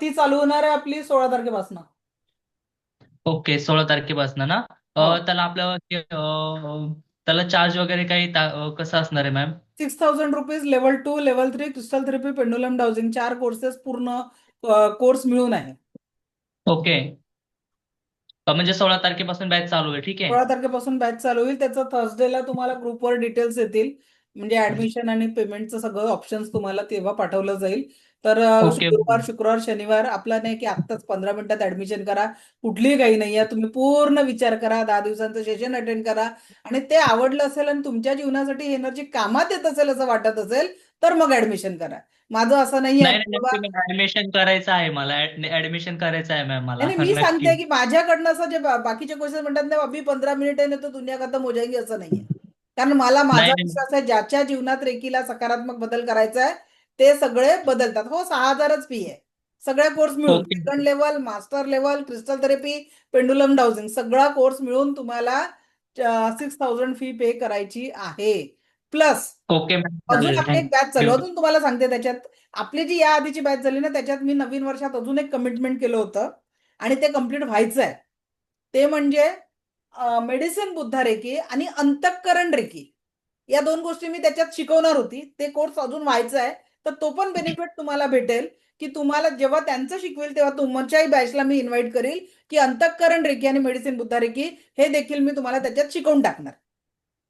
ती चालू होणार आहे आपली 16 तारखेपासून. ओके, 16 तारखेपासून ना? हो. त्याला चार्ज वगैरे काही कसं असणार आहे ma'am? 6,000 rupees level 2, level 3 crystal therapy, pendulum dowsing 4 courses पूर्ण कोर्स मिळून आहे. ओके, म्हणजे 16 तारखेपासून बॅच चालू आहे, ठीक आहे. 16 तारखेपासून बॅच चालू होईल. त्याचं थर्सडेला तुम्हाला ग्रुपवर डिटेल्स येतील. म्हणजे ऍडमिशन आणि पेमेंटचं सगळं ऑप्शन्स तुम्हाला तेव्हा पाठवलं जाईल. तर ओके. शुक्रवार शनिवार आपला नाही की आत्ताच 15 मिनिटात ऍडमिशन करा. कुठलीही काही नाहीये. तुम्ही पूर्ण विचार करा. 10 दिवसांचं सेशन अटेंड करा आणि ते आवडलं असेल आणि तुमच्या जीवनासाठी एनर्जी कामात येत असेल असं वाटत असेल तर मग ऍडमिशन करा. माझं असं नाहीये नाही की बाबा ऍडमिशन करायचं आहे मला. ऍडमिशन करायचं आहे मॅम मला. नाही, मी नक्की. सांगते की माझ्याकडनं असं जे बाकीचे क्वेश्चन म्हणतात ना, अभी 15 मिनिट आहे ना तो दुनिया खतम हो जाएगी, असं नाहीये. कारण मला माझा नाही, नाही. विश्वास आहे ज्याच्या जीवनात रेकीला सकारात्मक बदल करायचा आहे ते सगळे बदलतात. हो, 6,000च फी आहे सगळ्या कोर्स मिळून. Okay. Second level, master level, crystal therapy, pendulum dowsing सगळा कोर्स मिळून तुम्हाला 6,000 फी पे करायची आहे. प्लस ओके मॅम, अजून चालेल. आपली एक बॅच चालू. थँक्यू. अजून तुम्हाला सांगते, त्याच्यात आपली जी या आधीची बॅच झाली ना त्याच्यात मी नवीन वर्षात अजून एक कमिटमेंट केलं होतं आणि ते कम्प्लीट व्हायचं आहे. ते म्हणजे मेडिसिन बुद्धा रेकी आणि अंतःकरण रेकी या 2 गोष्टी मी त्याच्यात शिकवणार होती. ते कोर्स अजून व्हायचा आहे. तर तो पण बेनिफिट तुम्हाला भेटेल की तुम्हाला जेव्हा त्यांचं शिकवेल तेव्हा तुमच्याही बॅचला मी इन्व्हाइट करील की अंतःकरण रेकी आणि मेडिसिन बुद्धा रेकी हे देखील मी तुम्हाला त्याच्यात शिकवून टाकणार.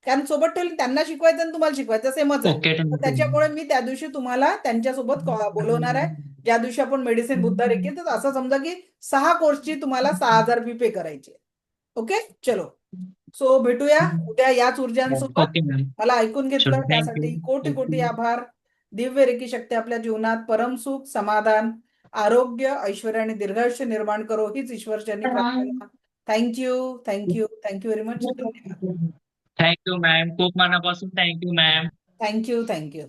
कारण सोबत ठेवून त्यांना शिकवायचं आणि तुम्हाला शिकवायचं सेमच आहे. ओके, तर थँक्यू. त्याच्यामुळे मी त्या दिवशी तुम्हाला त्यांच्यासोबत बोलवणार आहे. ज्या दिवशी आपण मेडिसिन बुद्धा रेकी, तर असं समजा की 6 कोर्सची तुम्हाला 6,000 फी पे करायची. ओके, चलो. सो भेटूया उद्या याच ऊर्जांसोबत. ओके मॅम, मला ऐकून घेतलं थँक्यू. त्यासाठी कोटी कोटी आभार. दिव्य रेकी शक्ती आपल्या जीवनात परमसुख, समाधान, आरोग्य, ऐश्वर्य आणि दीर्घायुष्य निर्माण करो हीच ईश्वरचरणी प्रार्थना. Thank you, thank you, thank you very much. Thank you ma'am, खूप मनापासून थँक्यू मॅम. Thank you, thank you.